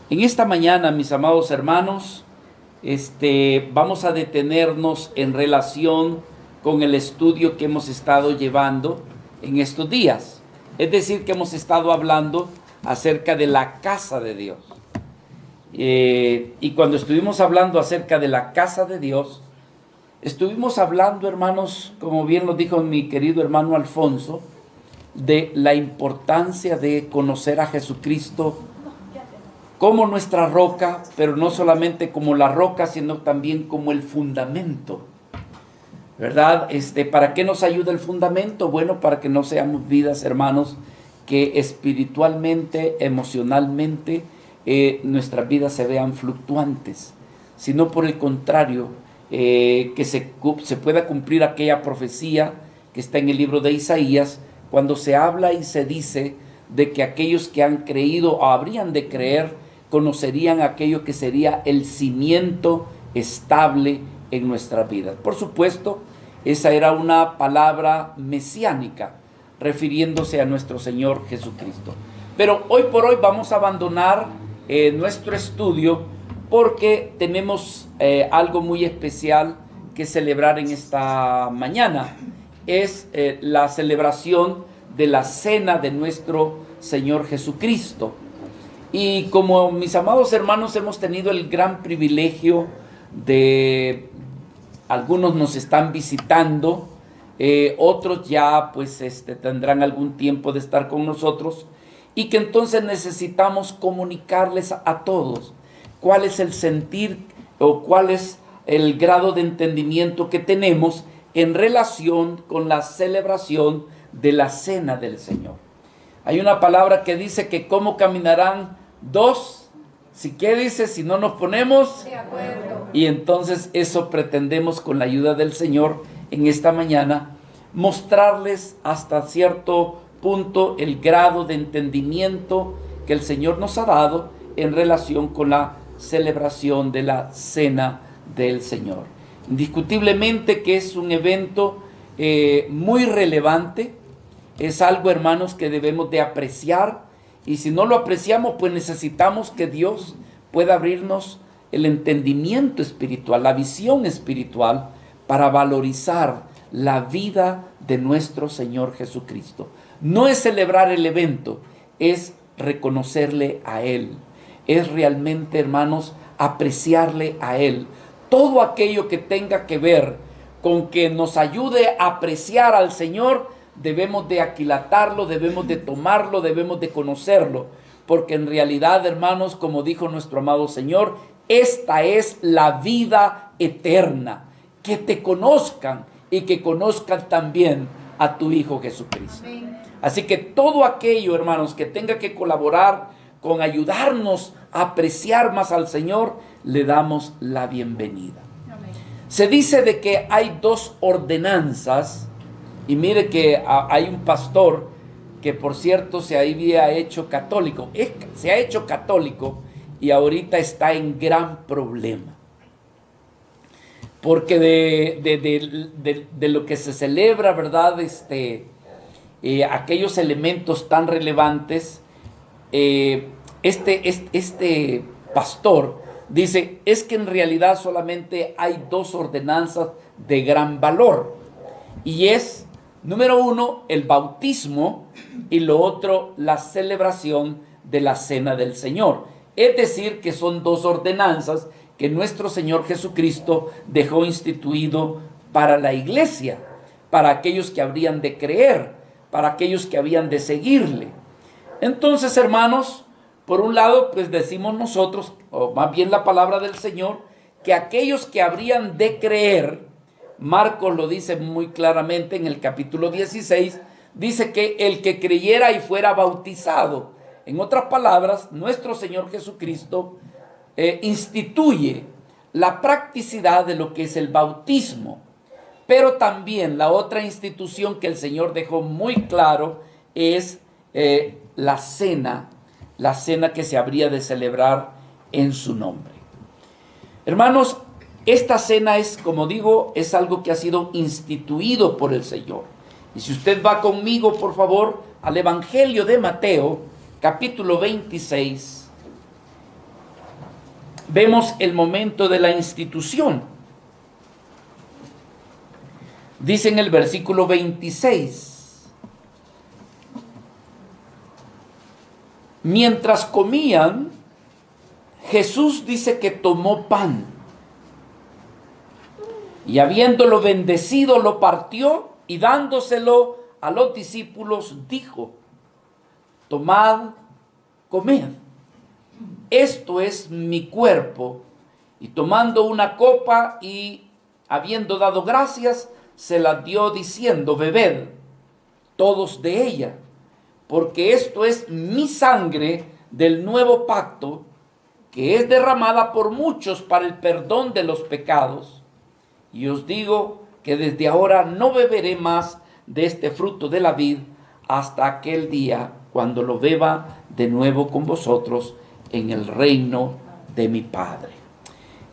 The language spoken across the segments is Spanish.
En esta mañana, mis amados hermanos, vamos a detenernos en relación con el estudio que hemos estado llevando en estos días. Es decir, que hemos estado hablando acerca de la casa de Dios. Y cuando estuvimos hablando acerca de la casa de Dios, estuvimos hablando, hermanos, como bien lo dijo mi querido hermano Alfonso, de la importancia de conocer a Jesucristo como nuestra roca, pero no solamente como la roca, sino también como el fundamento, ¿verdad? ¿Para qué nos ayuda el fundamento? Bueno, para que no seamos vidas, hermanos, que espiritualmente, emocionalmente, nuestras vidas se vean fluctuantes, sino por el contrario, que se pueda cumplir aquella profecía que está en el libro de Isaías, cuando se habla y se dice de que aquellos que han creído o habrían de creer conocerían aquello que sería el cimiento estable en nuestras vidas. Por supuesto, esa era una palabra mesiánica, refiriéndose a nuestro Señor Jesucristo. Pero hoy por hoy vamos a abandonar nuestro estudio porque tenemos algo muy especial que celebrar en esta mañana. Es la celebración de la cena de nuestro Señor Jesucristo. Y como mis amados hermanos hemos tenido el gran privilegio de, algunos nos están visitando, otros ya pues tendrán algún tiempo de estar con nosotros, y que entonces necesitamos comunicarles a todos cuál es el sentir o cuál es el grado de entendimiento que tenemos en relación con la celebración de la cena del Señor. Hay una palabra que dice que cómo caminarán dos, ¿qué dice? Si no nos ponemos de acuerdo. Y entonces eso pretendemos con la ayuda del Señor en esta mañana, mostrarles hasta cierto punto el grado de entendimiento que el Señor nos ha dado en relación con la celebración de la cena del Señor. Indiscutiblemente que es un evento muy relevante. Es algo, hermanos, que debemos de apreciar, y si no lo apreciamos, pues necesitamos que Dios pueda abrirnos el entendimiento espiritual, la visión espiritual, para valorizar la vida de nuestro Señor Jesucristo. No es celebrar el evento, es reconocerle a Él, es realmente, hermanos, apreciarle a Él. Todo aquello que tenga que ver con que nos ayude a apreciar al Señor, debemos de aquilatarlo, debemos de tomarlo, debemos de conocerlo, porque en realidad, hermanos, como dijo nuestro amado Señor, esta es la vida eterna, que te conozcan y que conozcan también a tu Hijo Jesucristo. Amén. Así que todo aquello, hermanos, que tenga que colaborar con ayudarnos a apreciar más al Señor, le damos la bienvenida. Amén. Se dice de que hay dos ordenanzas. Y mire que hay un pastor que, por cierto, se había hecho católico. Se ha hecho católico y ahorita está en gran problema. Porque de lo que se celebra, ¿verdad? Aquellos elementos tan relevantes, este pastor dice, es que en realidad solamente hay dos ordenanzas de gran valor. Y es, número uno, el bautismo, y lo otro, la celebración de la cena del Señor. Es decir, que son dos ordenanzas que nuestro Señor Jesucristo dejó instituido para la iglesia, para aquellos que habrían de creer, para aquellos que habían de seguirle. Entonces, hermanos, por un lado, pues decimos nosotros, o más bien la palabra del Señor, que aquellos que habrían de creer, Marcos lo dice muy claramente en el capítulo 16, dice que el que creyera y fuera bautizado. En otras palabras, nuestro Señor Jesucristo instituye la practicidad de lo que es el bautismo. Pero también la otra institución que el Señor dejó muy claro es la cena que se habría de celebrar en su nombre. Hermanos, esta cena es, como digo, es algo que ha sido instituido por el Señor. Y si usted va conmigo, por favor, al Evangelio de Mateo, capítulo 26. vemos el momento de la institución. Dice en el versículo 26: mientras comían, Jesús dice que tomó pan y habiéndolo bendecido lo partió y dándoselo a los discípulos dijo: tomad, comed, esto es mi cuerpo. Y tomando una copa y habiendo dado gracias, se la dio diciendo: bebed todos de ella, porque esto es mi sangre del nuevo pacto, que es derramada por muchos para el perdón de los pecados. Y os digo que desde ahora no beberé más de este fruto de la vid hasta aquel día cuando lo beba de nuevo con vosotros en el reino de mi Padre.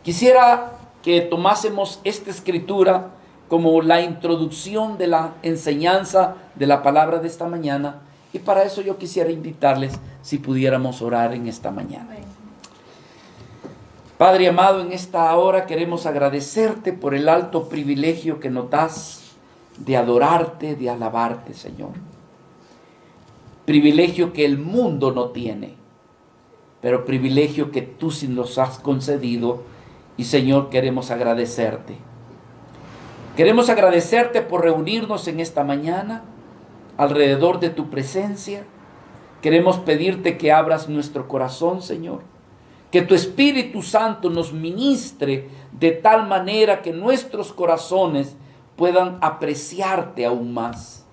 Quisiera que tomásemos esta escritura como la introducción de la enseñanza de la palabra de esta mañana, y para eso yo quisiera invitarles si pudiéramos orar en esta mañana. Padre amado, en esta hora queremos agradecerte por el alto privilegio que nos das de adorarte, de alabarte, Señor. Privilegio que el mundo no tiene, pero privilegio que tú sí nos has concedido, y Señor, queremos agradecerte. Queremos agradecerte por reunirnos en esta mañana alrededor de tu presencia. Queremos pedirte que abras nuestro corazón, Señor, que tu Espíritu Santo nos ministre de tal manera que nuestros corazones puedan apreciarte aún más.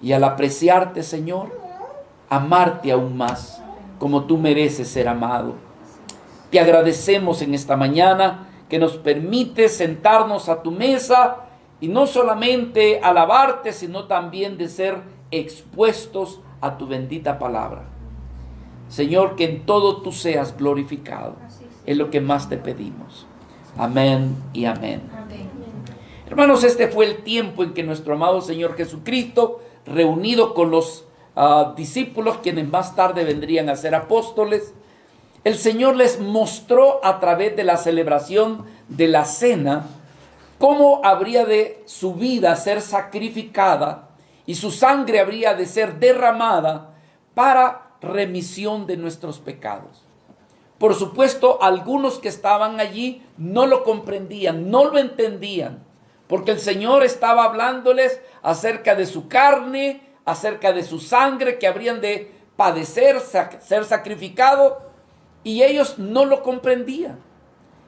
Y al apreciarte, Señor, amarte aún más, como tú mereces ser amado. Te agradecemos en esta mañana que nos permites sentarnos a tu mesa y no solamente alabarte, sino también de ser expuestos a tu bendita palabra. Señor, que en todo tú seas glorificado. Es lo que más te pedimos. Amén y amén. Amén. Hermanos, este fue el tiempo en que nuestro amado Señor Jesucristo, reunido con los discípulos, quienes más tarde vendrían a ser apóstoles, el Señor les mostró a través de la celebración de la cena cómo habría de su vida ser sacrificada y su sangre habría de ser derramada para remisión de nuestros pecados. Por supuesto, algunos que estaban allí no lo comprendían, no lo entendían, porque el Señor estaba hablándoles acerca de su carne, acerca de su sangre que habrían de padecer, ser sacrificado, y ellos no lo comprendían.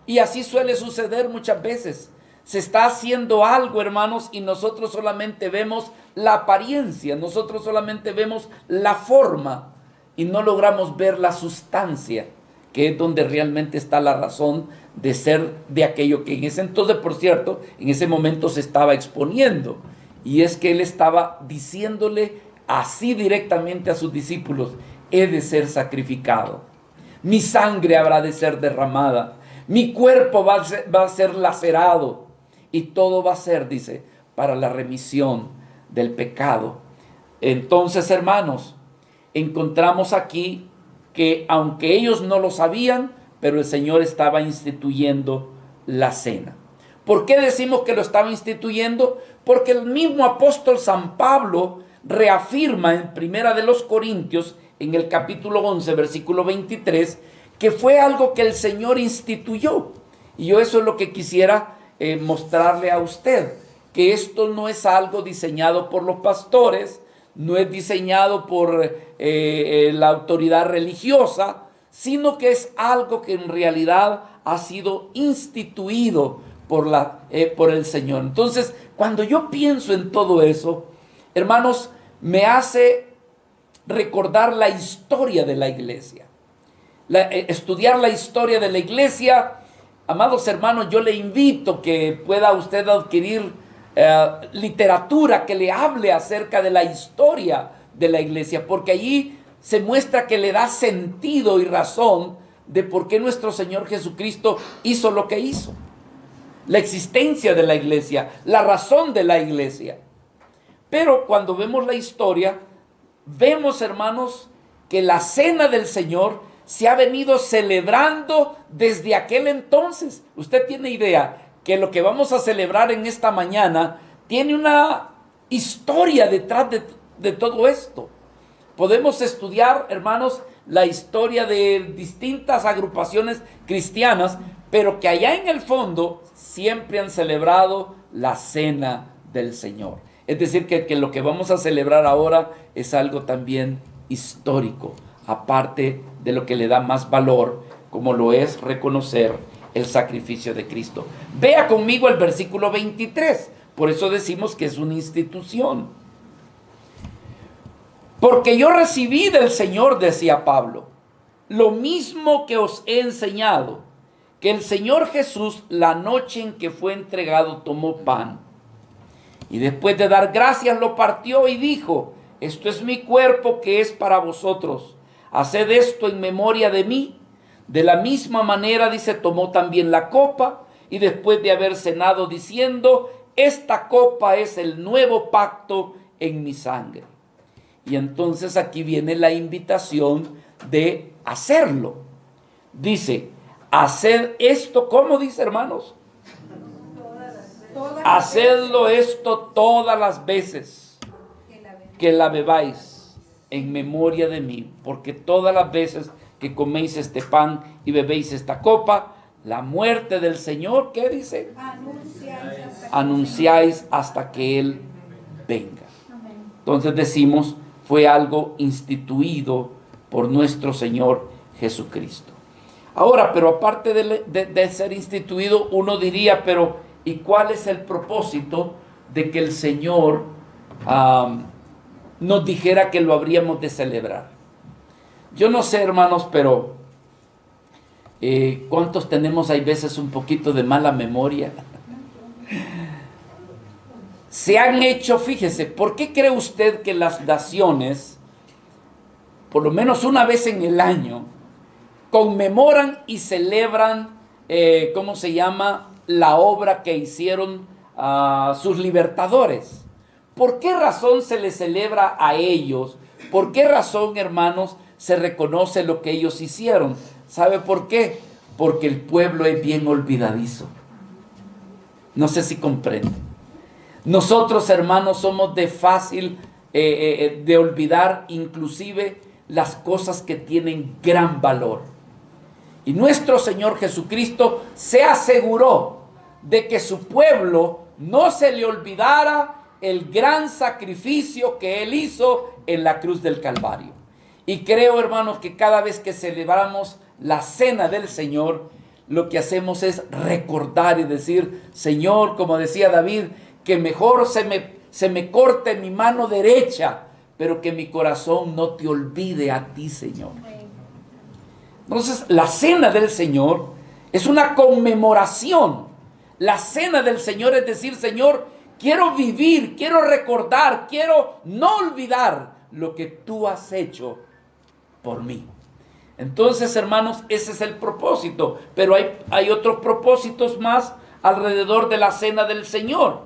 Y así suele suceder muchas veces. Se está haciendo algo, hermanos, y nosotros solamente vemos la apariencia, nosotros solamente vemos la forma y no logramos ver la sustancia, que es donde realmente está la razón de ser de aquello que en ese entonces, por cierto, en ese momento se estaba exponiendo. Y es que él estaba diciéndole así directamente a sus discípulos: he de ser sacrificado, mi sangre habrá de ser derramada, mi cuerpo va a ser lacerado, y todo va a ser, dice, para la remisión del pecado. Entonces, hermanos, encontramos aquí que aunque ellos no lo sabían, pero el Señor estaba instituyendo la cena. ¿Por qué decimos que lo estaba instituyendo? Porque el mismo apóstol San Pablo reafirma en Primera de los Corintios, en el capítulo 11, versículo 23, que fue algo que el Señor instituyó. Y yo eso es lo que quisiera mostrarle a usted, que esto no es algo diseñado por los pastores, no es diseñado por la autoridad religiosa, sino que es algo que en realidad ha sido instituido por el Señor. Entonces, cuando yo pienso en todo eso, hermanos, me hace recordar la historia de la iglesia. Estudiar la historia de la iglesia. Amados hermanos, yo le invito que pueda usted adquirir literatura que le hable acerca de la historia de la iglesia, porque allí se muestra que le da sentido y razón de por qué nuestro Señor Jesucristo hizo lo que hizo. La existencia de la iglesia, la razón de la iglesia. Pero cuando vemos la historia, vemos, hermanos, que la cena del Señor se ha venido celebrando desde aquel entonces. Usted tiene idea que lo que vamos a celebrar en esta mañana tiene una historia detrás de todo esto. Podemos estudiar, hermanos, la historia de distintas agrupaciones cristianas, pero que allá en el fondo siempre han celebrado la cena del Señor. Es decir, que lo que vamos a celebrar ahora es algo también histórico, aparte de lo que le da más valor, como lo es reconocer el sacrificio de Cristo. Vea conmigo el versículo 23, por eso decimos que es una institución. Porque yo recibí del Señor, decía Pablo, lo mismo que os he enseñado, que el Señor Jesús, la noche en que fue entregado, tomó pan, y después de dar gracias lo partió y dijo: esto es mi cuerpo que es para vosotros, haced esto en memoria de mí. De la misma manera, dice, tomó también la copa, y después de haber cenado, diciendo: esta copa es el nuevo pacto en mi sangre. Y entonces aquí viene la invitación de hacerlo. Dice: haced esto, ¿cómo dice, hermanos? Hacedlo esto todas las veces que la bebáis en memoria de mí, porque todas las veces que coméis este pan y bebéis esta copa, la muerte del Señor, ¿qué dice? Anunciáis hasta que Él venga. Entonces decimos, fue algo instituido por nuestro Señor Jesucristo. Ahora, pero aparte de ser instituido, uno diría, pero ¿y cuál es el propósito de que el Señor nos dijera que lo habríamos de celebrar? Yo no sé, hermanos, pero ¿cuántos tenemos hay veces un poquito de mala memoria? Se han hecho, fíjese, ¿por qué cree usted que las naciones, por lo menos una vez en el año, conmemoran y celebran, ¿cómo se llama?, la obra que hicieron sus libertadores? ¿Por qué razón se les celebra a ellos? ¿Por qué razón, hermanos, se reconoce lo que ellos hicieron? ¿Sabe por qué? Porque el pueblo es bien olvidadizo. No sé si comprende. Nosotros, hermanos, somos de fácil de olvidar inclusive las cosas que tienen gran valor. Y nuestro Señor Jesucristo se aseguró de que su pueblo no se le olvidara el gran sacrificio que Él hizo en la cruz del Calvario. Y creo, hermanos, que cada vez que celebramos la cena del Señor, lo que hacemos es recordar y decir: Señor, como decía David, que mejor se me corte mi mano derecha, pero que mi corazón no te olvide a ti, Señor. Entonces, la cena del Señor es una conmemoración. La cena del Señor es decir: Señor, quiero vivir, quiero recordar, quiero no olvidar lo que tú has hecho por mí. Entonces, hermanos, ese es el propósito. Pero hay otros propósitos más alrededor de la cena del Señor.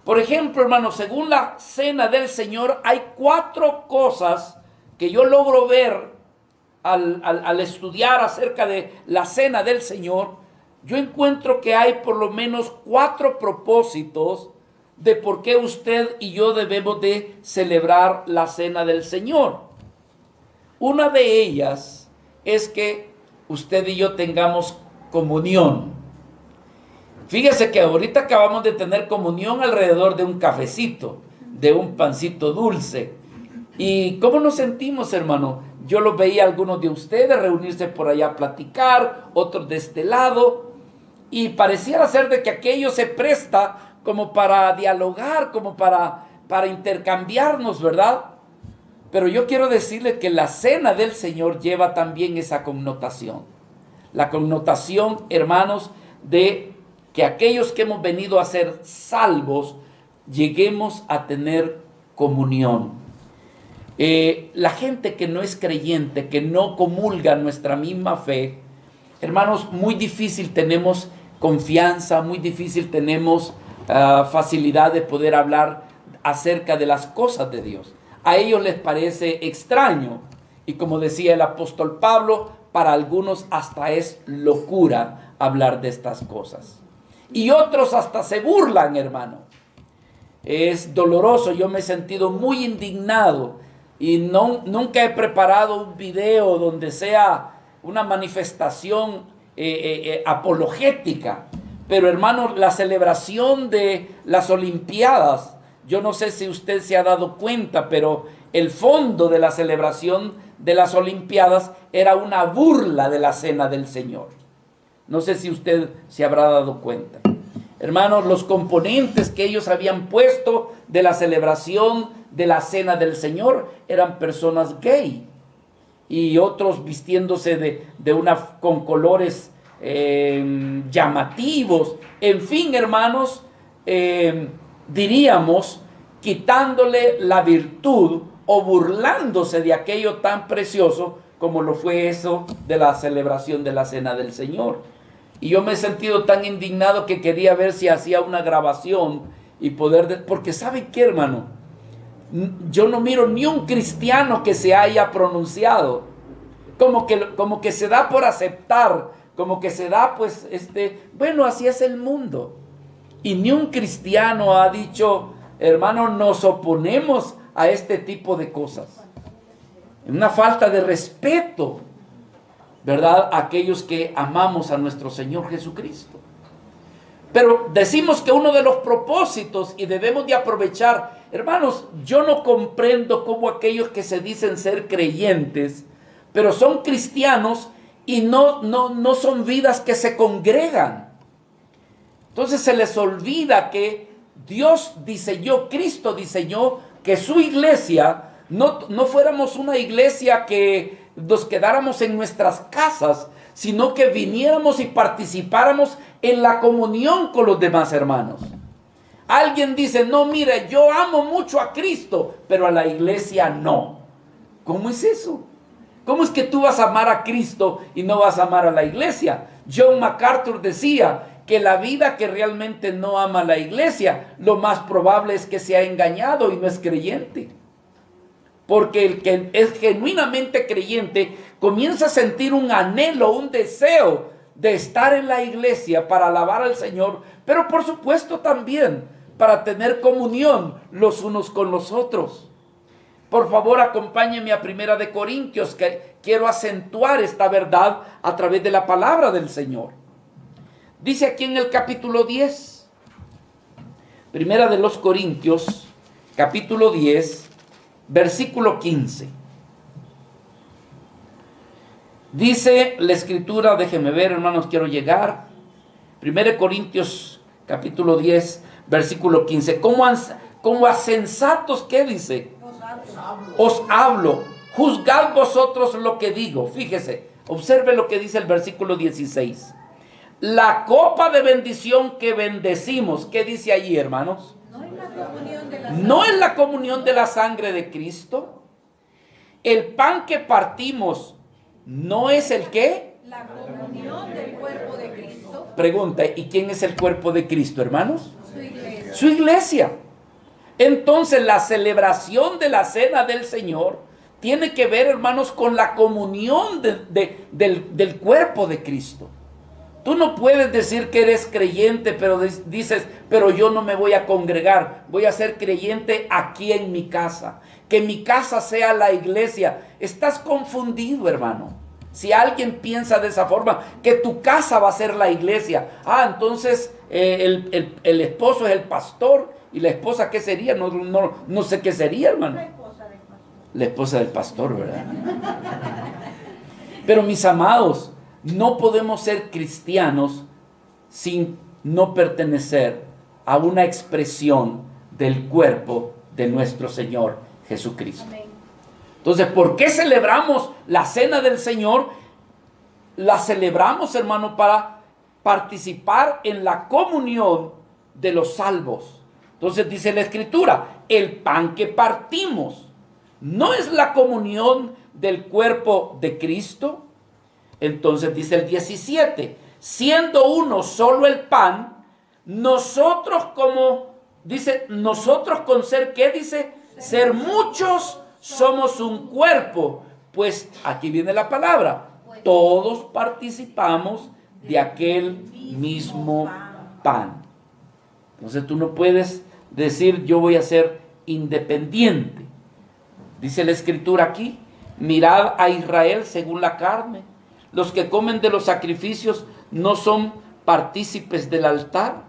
Por ejemplo, hermanos, según la cena del Señor, hay 4 cosas que yo logro ver al estudiar acerca de la cena del Señor. Yo encuentro que hay por lo menos 4 propósitos de por qué usted y yo debemos de celebrar la cena del Señor. Una de ellas es que usted y yo tengamos comunión. Fíjese que ahorita acabamos de tener comunión alrededor de un cafecito, de un pancito dulce. ¿Y cómo nos sentimos, hermano? Yo los veía a algunos de ustedes reunirse por allá a platicar, otros de este lado, y pareciera ser de que aquello se presta como para dialogar, como para intercambiarnos, ¿verdad? Pero yo quiero decirle que la cena del Señor lleva también esa connotación. La connotación, hermanos, de que aquellos que hemos venido a ser salvos, lleguemos a tener comunión. La gente que no es creyente, que no comulga nuestra misma fe, hermanos, muy difícil tenemos confianza, muy difícil tenemos facilidad de poder hablar acerca de las cosas de Dios. A ellos les parece extraño Y como decía el apóstol Pablo, para algunos hasta es locura hablar de estas cosas. Y otros hasta se burlan, hermano. Es doloroso, yo me he sentido muy indignado y nunca he preparado un video donde sea una manifestación apologética. Pero hermano, la celebración de las Olimpiadas, yo no sé si usted se ha dado cuenta, pero el fondo de la celebración de las Olimpiadas era una burla de la cena del Señor. No sé si usted se habrá dado cuenta. Hermanos, los componentes que ellos habían puesto de la celebración de la cena del Señor eran personas gay y otros vistiéndose con colores llamativos. En fin, hermanos, diríamos, quitándole la virtud o burlándose de aquello tan precioso como lo fue eso de la celebración de la cena del Señor. Y yo me he sentido tan indignado que quería ver si hacía una grabación y poder... Porque ¿sabe qué, hermano? Yo no miro ni un cristiano que se haya pronunciado. Como que se da por aceptar, como que se da pues, bueno, así es el mundo. Y ni un cristiano ha dicho, hermano, nos oponemos a este tipo de cosas. Una falta de respeto, ¿verdad? Aquellos que amamos a nuestro Señor Jesucristo. Pero decimos que uno de los propósitos, y debemos de aprovechar, hermanos, yo no comprendo cómo aquellos que se dicen ser creyentes, pero son cristianos y no son vidas que se congregan. Entonces se les olvida que Dios diseñó, Cristo diseñó que su iglesia no fuéramos una iglesia que nos quedáramos en nuestras casas, sino que viniéramos y participáramos en la comunión con los demás hermanos. Alguien dice, no, mire, yo amo mucho a Cristo, pero a la iglesia no. ¿Cómo es eso? ¿Cómo es que tú vas a amar a Cristo y no vas a amar a la iglesia? John MacArthur decía que la vida que realmente no ama a la iglesia, lo más probable es que sea engañado y no es creyente. Porque el que es genuinamente creyente comienza a sentir un anhelo, un deseo de estar en la iglesia para alabar al Señor, pero por supuesto también para tener comunión los unos con los otros. Por favor, acompáñenme a 1 de Corintios, que quiero acentuar esta verdad a través de la palabra del Señor. Dice aquí en el capítulo 10, 1 de los Corintios, capítulo 10, versículo 15. Dice la escritura, déjenme ver, hermanos, quiero llegar. 1 Corintios, capítulo 10, versículo 15. Como a sensatos, ¿qué dice? Os hablo, juzgad vosotros lo que digo. Fíjese, observe lo que dice el versículo 16. La copa de bendición que bendecimos, ¿qué dice allí, hermanos? ¿No es la comunión de la sangre de Cristo? El pan que partimos, ¿no es el qué? La comunión del cuerpo de Cristo. Pregunta, ¿y quién es el cuerpo de Cristo, hermanos? Su iglesia. Su iglesia. Entonces la celebración de la cena del Señor tiene que ver, hermanos, con la comunión del cuerpo de Cristo. Tú no puedes decir que eres creyente, pero dices, pero yo no me voy a congregar, voy a ser creyente aquí en mi casa. Que mi casa sea la iglesia. Estás confundido, hermano. Si alguien piensa de esa forma, que tu casa va a ser la iglesia. Entonces el esposo es el pastor y la esposa, ¿qué sería? No sé qué sería, hermano. La esposa del pastor. La esposa del pastor, ¿verdad? Pero mis amados, no podemos ser cristianos sin no pertenecer a una expresión del cuerpo de nuestro Señor Jesucristo. Amén. Entonces, ¿por qué celebramos la cena del Señor? La celebramos, hermano, para participar en la comunión de los salvos. Entonces dice la Escritura, el pan que partimos, ¿no es la comunión del cuerpo de Cristo? Entonces dice el 17, siendo uno solo el pan, nosotros nosotros con ser, ¿qué dice? Ser muchos somos un cuerpo, Pues aquí viene la palabra. Todos participamos de aquel mismo pan. Entonces tú no puedes decir yo voy a ser independiente. Dice la escritura aquí, mirad a Israel según la carne. Los que comen de los sacrificios no son partícipes del altar.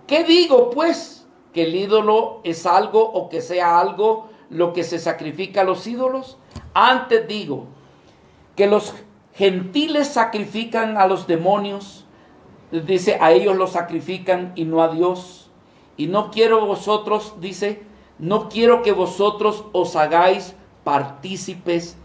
¿Qué digo pues? ¿Que el ídolo es algo o que sea algo lo que se sacrifica a los ídolos? Antes digo que los gentiles sacrifican a los demonios. Dice, a ellos los sacrifican y no a Dios. Y no quiero vosotros, dice, no quiero que vosotros os hagáis partícipes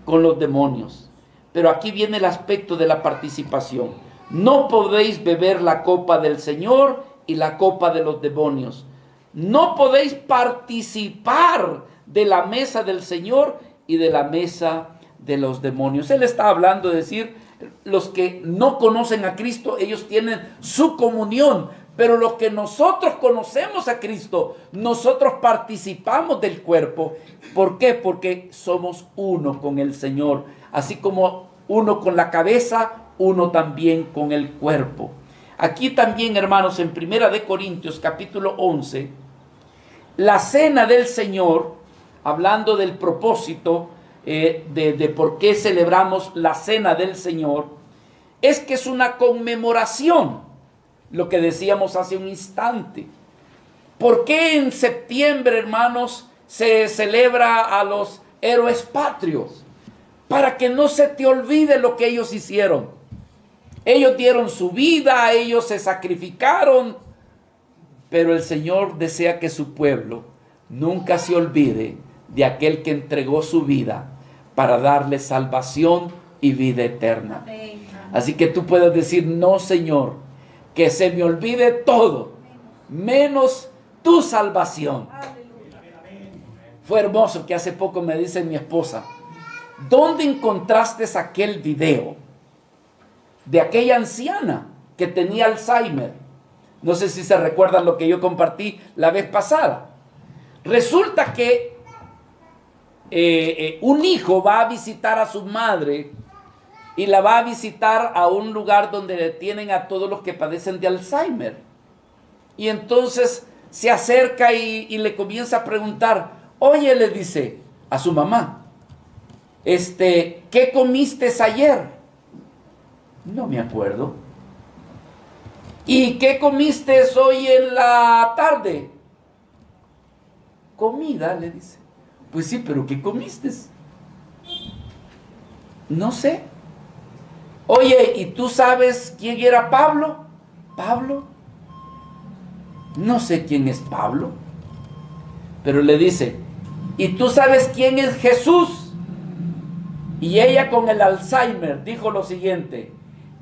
con los demonios. Pero aquí viene el aspecto de la participación. No podéis beber la copa del Señor y la copa de los demonios. No podéis participar de la mesa del Señor y de la mesa de los demonios. Él está hablando de decir, los que no conocen a Cristo, ellos tienen su comunión, pero los que nosotros conocemos a Cristo, nosotros participamos del cuerpo. ¿Por qué? Porque somos uno con el Señor, así como uno con la cabeza, uno también con el cuerpo. Aquí también, hermanos, en 1 de Corintios capítulo 11, la cena del Señor, hablando del propósito de por qué celebramos la cena del Señor, es que es una conmemoración, lo que decíamos hace un instante. ¿Por qué en septiembre, hermanos, se celebra a los héroes patrios? Para que no se te olvide lo que ellos hicieron. Ellos dieron su vida, ellos se sacrificaron, pero el Señor desea que su pueblo nunca se olvide de aquel que entregó su vida para darle salvación y vida eterna. Así que tú puedes decir, no, Señor, que se me olvide todo, menos tu salvación. Fue hermoso que hace poco me dice mi esposa, ¿dónde encontraste aquel video de aquella anciana que tenía Alzheimer? No sé si se recuerdan lo que yo compartí la vez pasada. Resulta que un hijo va a visitar a su madre y la va a visitar a un lugar donde tienen a todos los que padecen de Alzheimer. Y entonces se acerca y le comienza a preguntar, oye, le dice a su mamá, ¿qué comiste ayer? No me acuerdo. ¿Y qué comiste hoy en la tarde? Comida, le dice. Pues sí, pero ¿qué comiste? No sé. Oye, ¿y tú sabes quién era Pablo? ¿Pablo? No sé quién es Pablo. Pero le dice, ¿y tú sabes quién es Jesús? Y ella con el Alzheimer dijo lo siguiente,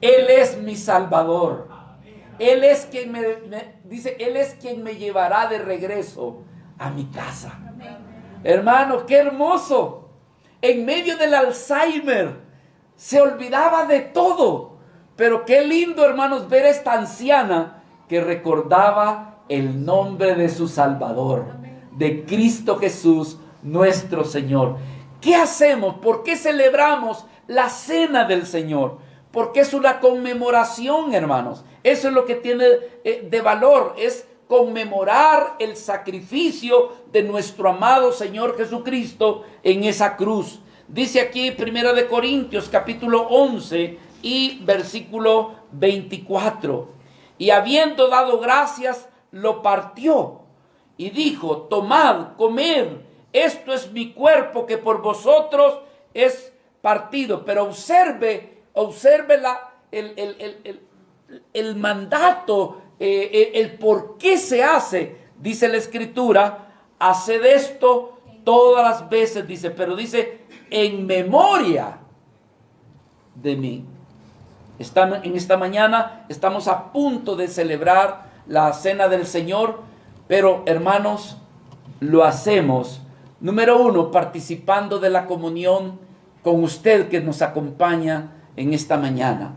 Él es mi Salvador. Él es quien dice, Él es quien me llevará de regreso a mi casa. Hermano, qué hermoso. En medio del Alzheimer se olvidaba de todo. Pero qué lindo, hermanos, ver a esta anciana que recordaba el nombre de su Salvador, de Cristo Jesús, nuestro Señor. ¿Qué hacemos? ¿Por qué celebramos la cena del Señor? Porque es una conmemoración, hermanos. Eso es lo que tiene de valor, es conmemorar el sacrificio de nuestro amado Señor Jesucristo en esa cruz. Dice aquí 1 de Corintios capítulo 11 y versículo 24. Y habiendo dado gracias, lo partió y dijo, tomad, comed, esto es mi cuerpo que por vosotros es partido. Pero observe el mandato, el por qué se hace. Dice la Escritura, haced esto todas las veces, dice, pero dice, en memoria de mí. En esta mañana estamos a punto de celebrar la cena del Señor, pero hermanos, lo hacemos, número uno, participando de la comunión con usted que nos acompaña en esta mañana.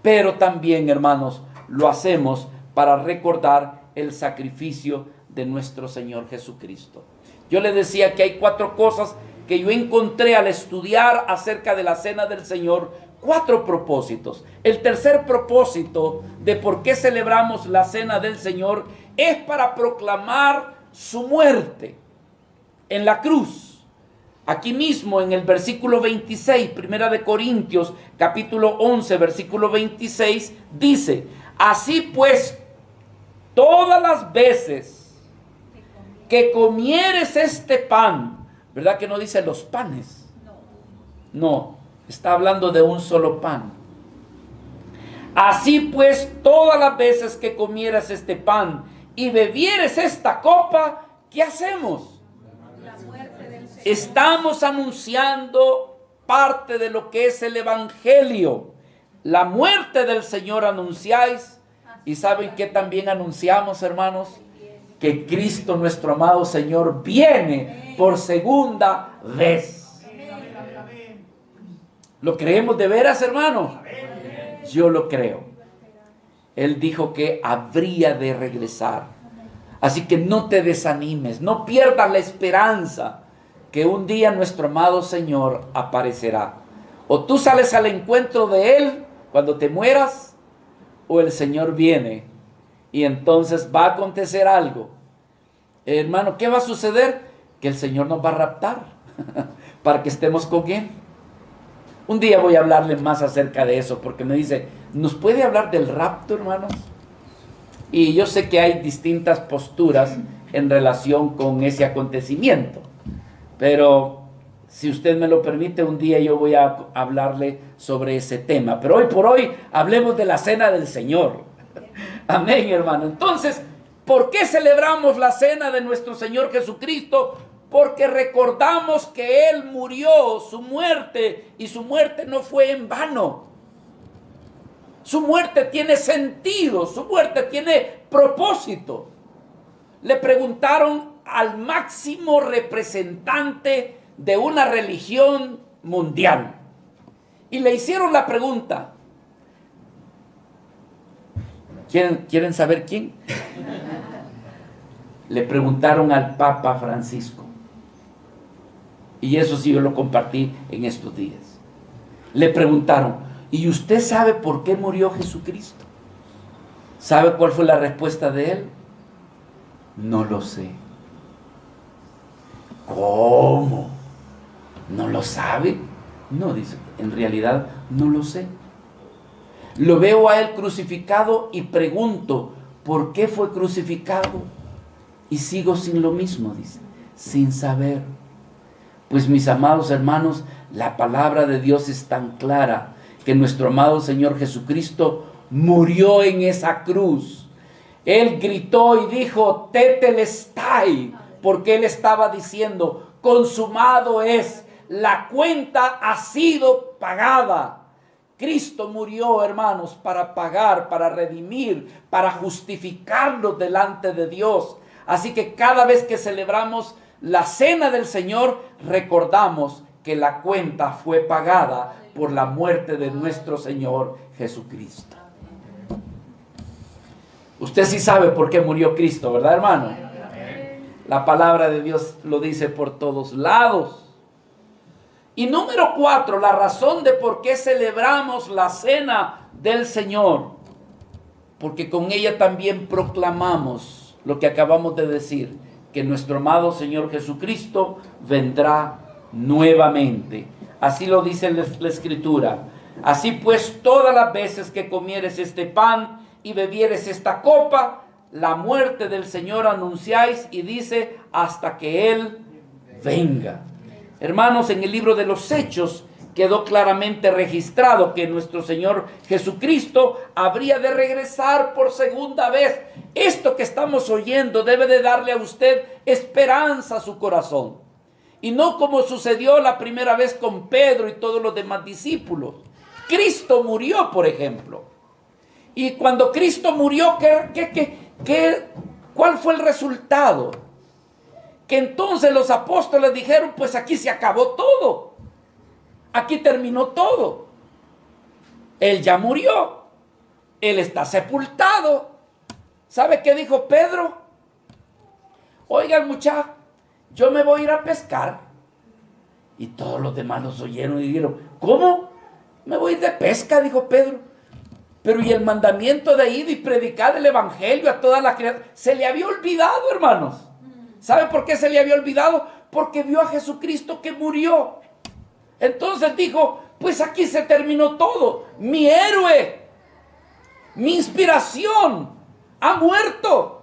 Pero también, hermanos, lo hacemos para recordar el sacrificio de nuestro Señor Jesucristo. Yo le decía que hay 4 cosas que yo encontré al estudiar acerca de la cena del Señor 4 propósitos. El tercer propósito de por qué celebramos la cena del Señor es para proclamar su muerte en la cruz. Aquí mismo en el versículo 26, Primera de Corintios, capítulo 11, versículo 26, dice: así pues, todas las veces que comieres este pan, ¿verdad que no dice los panes? No, está hablando de un solo pan. Así pues, todas las veces que comieras este pan y bebieres esta copa, ¿qué hacemos? La muerte del Señor. Estamos anunciando parte de lo que es el Evangelio. La muerte del Señor anunciáis. ¿Y saben qué también anunciamos, hermanos? Que Cristo, nuestro amado Señor, viene por segunda vez. ¿Lo creemos de veras, hermano? Yo lo creo. Él dijo que habría de regresar. Así que no te desanimes, no pierdas la esperanza que un día nuestro amado Señor aparecerá. O tú sales al encuentro de Él cuando te mueras, o el Señor viene y entonces va a acontecer algo. Hermano, ¿qué va a suceder? Que el Señor nos va a raptar para que estemos con Él. Un día voy a hablarle más acerca de eso, porque me dice, ¿nos puede hablar del rapto, hermanos? Y yo sé que hay distintas posturas en relación con ese acontecimiento, pero si usted me lo permite, un día yo voy a hablarle sobre ese tema. Pero hoy por hoy hablemos de la cena del Señor. Amén, hermano. Entonces, ¿por qué celebramos la cena de nuestro Señor Jesucristo? Porque recordamos que Él murió, su muerte, y su muerte no fue en vano. Su muerte tiene sentido, su muerte tiene propósito. Le preguntaron al máximo representante de una religión mundial y le hicieron la pregunta. ¿Quieren saber quién? Le preguntaron al Papa Francisco. Y eso sí yo lo compartí en estos días. Le preguntaron, ¿y usted sabe por qué murió Jesucristo? ¿Sabe cuál fue la respuesta de él? No lo sé. ¿Cómo? ¿No lo sabe? No, dice, en realidad no lo sé. Lo veo a él crucificado y pregunto, ¿por qué fue crucificado? Y sigo sin lo mismo, dice, sin saber. Pues mis amados hermanos, la palabra de Dios es tan clara que nuestro amado Señor Jesucristo murió en esa cruz. Él gritó y dijo, tetelestai, porque él estaba diciendo, consumado es, la cuenta ha sido pagada. Cristo murió, hermanos, para pagar, para redimir, para justificarnos delante de Dios. Así que cada vez que celebramos la cena del Señor, recordamos que la cuenta fue pagada por la muerte de nuestro Señor Jesucristo. Usted sí sabe por qué murió Cristo, ¿verdad, hermano? La palabra de Dios lo dice por todos lados. Y número 4, la razón de por qué celebramos la cena del Señor. Porque con ella también proclamamos lo que acabamos de decir, que nuestro amado Señor Jesucristo vendrá nuevamente. Así lo dice la Escritura. Así pues, todas las veces que comieres este pan y bebieres esta copa, la muerte del Señor anunciáis, y dice, hasta que Él venga. Hermanos, en el libro de los Hechos quedó claramente registrado que nuestro Señor Jesucristo habría de regresar por segunda vez. Esto que estamos oyendo debe de darle a usted esperanza a su corazón. Y no como sucedió la primera vez con Pedro y todos los demás discípulos. Cristo murió, por ejemplo. Y cuando Cristo murió, ¿cuál fue el resultado? Que entonces los apóstoles dijeron, pues aquí se acabó todo. Aquí terminó todo. Él ya murió. Él está sepultado. ¿Sabe qué dijo Pedro? Oigan, muchachos, yo me voy a ir a pescar. Y todos los demás los oyeron y dijeron, ¿cómo? Me voy a ir de pesca, dijo Pedro. Pero y el mandamiento de ir y predicar el evangelio a todas las criaturas, se le había olvidado, hermanos. ¿Sabe por qué se le había olvidado? Porque vio a Jesucristo que murió. Entonces dijo, pues aquí se terminó todo. Mi héroe, mi inspiración ha muerto.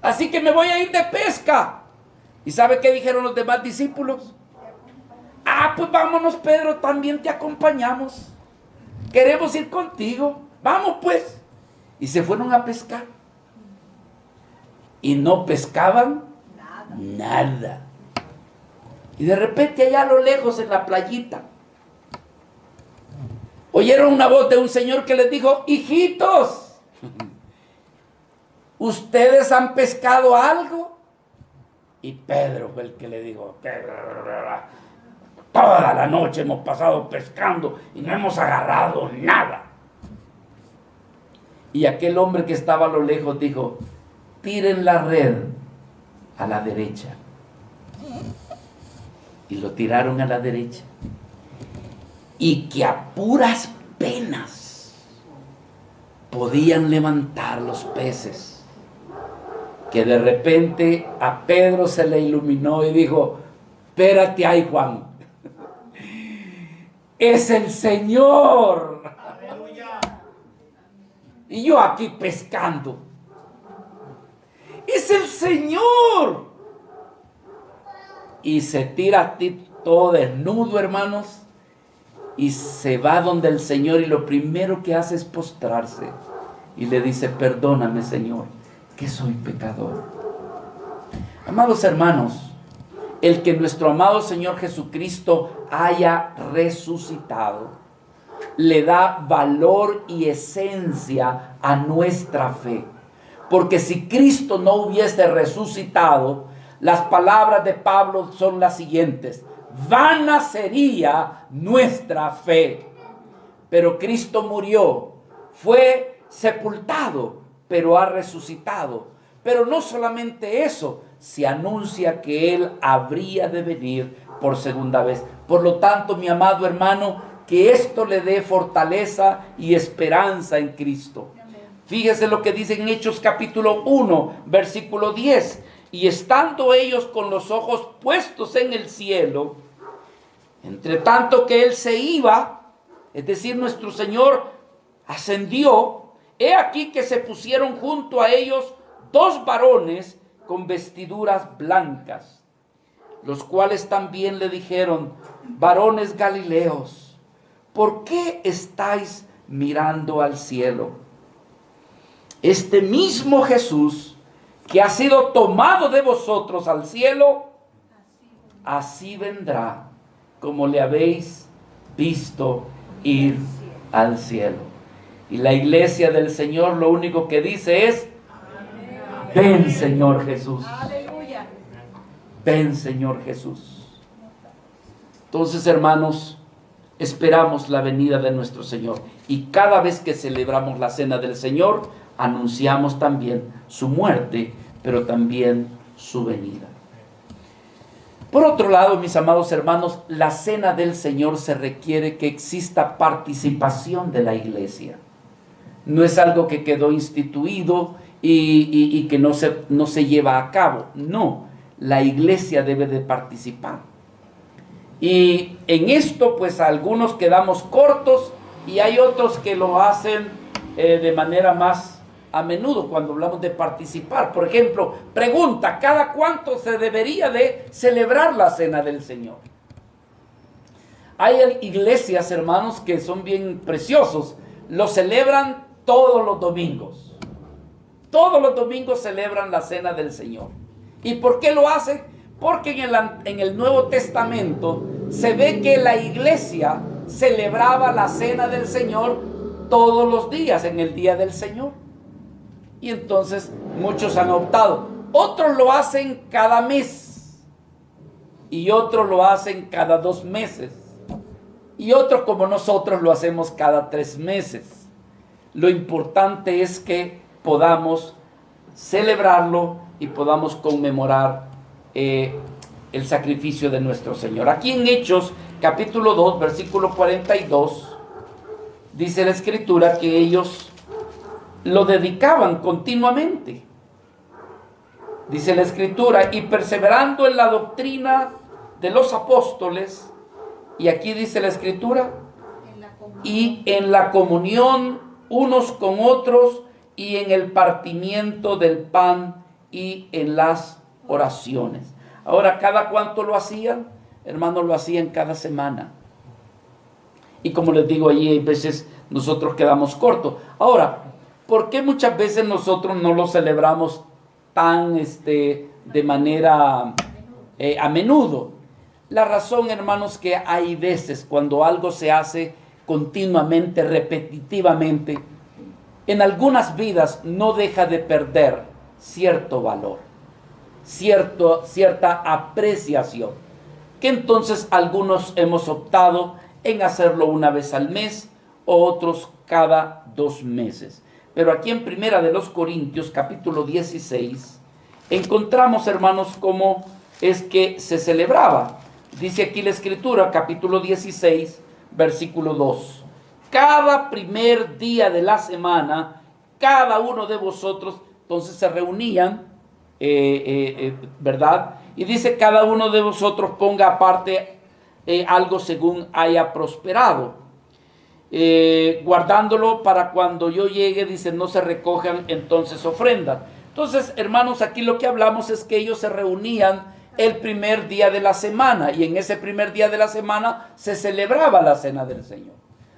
Así que me voy a ir de pesca. ¿Y sabe qué dijeron los demás discípulos? Ah, pues vámonos, Pedro, también te acompañamos. Queremos ir contigo. Vamos pues. Y se fueron a pescar. Y no pescaban nada. Y de repente allá a lo lejos en la playita oyeron una voz de un señor que les dijo, hijitos, ¿ustedes han pescado algo? Y Pedro fue el que le dijo, toda la noche hemos pasado pescando y no hemos agarrado nada. Y aquel hombre que estaba a lo lejos dijo, tiren la red a la derecha. Y lo tiraron a la derecha. Y que a puras penas podían levantar los peces. Que de repente a Pedro se le iluminó y dijo, espérate ahí, Juan. Es el Señor. Aleluya. Y yo aquí pescando. Es el Señor. Y se tira a ti todo desnudo, hermanos. Y se va donde el Señor y lo primero que hace es postrarse. Y le dice, perdóname, Señor, que soy pecador. Amados hermanos, el que nuestro amado Señor Jesucristo haya resucitado, le da valor y esencia a nuestra fe. Porque si Cristo no hubiese resucitado, las palabras de Pablo son las siguientes: vana sería nuestra fe. Pero Cristo murió, fue sepultado, pero ha resucitado. Pero no solamente eso, se anuncia que Él habría de venir por segunda vez. Por lo tanto, mi amado hermano, que esto le dé fortaleza y esperanza en Cristo. Fíjese lo que dice en Hechos capítulo 1, versículo 10. Y estando ellos con los ojos puestos en el cielo, entre tanto que Él se iba, es decir, nuestro Señor ascendió, he aquí que se pusieron junto a ellos dos varones con vestiduras blancas, los cuales también le dijeron, varones galileos, ¿por qué estáis mirando al cielo? Este mismo Jesús que ha sido tomado de vosotros al cielo, así vendrá como le habéis visto ir al cielo. Y la iglesia del Señor lo único que dice es, ven Señor Jesús. Ven Señor Jesús. Entonces, hermanos, esperamos la venida de nuestro Señor. Y cada vez que celebramos la cena del Señor, anunciamos también su muerte, pero también su venida. Por otro lado, mis amados hermanos, la cena del Señor se requiere que exista participación de la iglesia. No es algo que quedó instituido y que no se lleva a cabo. No, la iglesia debe de participar. Y en esto, pues algunos quedamos cortos y hay otros que lo hacen de manera más a menudo cuando hablamos de participar. Por ejemplo, pregunta, ¿cada cuánto se debería de celebrar la cena del Señor? Hay iglesias, hermanos, que son bien preciosos. Lo celebran todos los domingos. Todos los domingos celebran la cena del Señor. ¿Y por qué lo hacen? Porque en el Nuevo Testamento se ve que la iglesia celebraba la cena del Señor todos los días, en el día del Señor. Y entonces muchos han optado. Otros lo hacen cada mes. Y otros lo hacen cada 2 meses. Y otros, como nosotros, lo hacemos cada 3 meses. Lo importante es que podamos celebrarlo y podamos conmemorar el sacrificio de nuestro Señor. Aquí en Hechos capítulo 2, versículo 42, dice la Escritura que ellos lo dedicaban continuamente. Dice la Escritura, y perseverando en la doctrina de los apóstoles, y aquí dice la Escritura, y en la comunión unos con otros, y en el partimiento del pan, y en las oraciones. Ahora, ¿cada cuánto lo hacían? Hermanos, lo hacían cada semana. Y como les digo, allí hay veces nosotros quedamos cortos. Ahora, ¿por qué muchas veces nosotros no lo celebramos tan de manera a menudo? La razón, hermanos, que hay veces cuando algo se hace continuamente, repetitivamente, en algunas vidas no deja de perder cierto valor, cierta apreciación, que entonces algunos hemos optado en hacerlo una vez al mes, o otros cada 2 meses. Pero aquí en Primera de los Corintios, capítulo 16, encontramos, hermanos, cómo es que se celebraba. Dice aquí la Escritura, capítulo 16, versículo 2. Cada primer día de la semana, cada uno de vosotros, entonces se reunían, ¿verdad? Y dice, cada uno de vosotros ponga aparte algo según haya prosperado, guardándolo para cuando yo llegue, dice, no se recojan entonces ofrendas. Entonces, hermanos, aquí lo que hablamos es que ellos se reunían el primer día de la semana, y en ese primer día de la semana se celebraba la cena del Señor.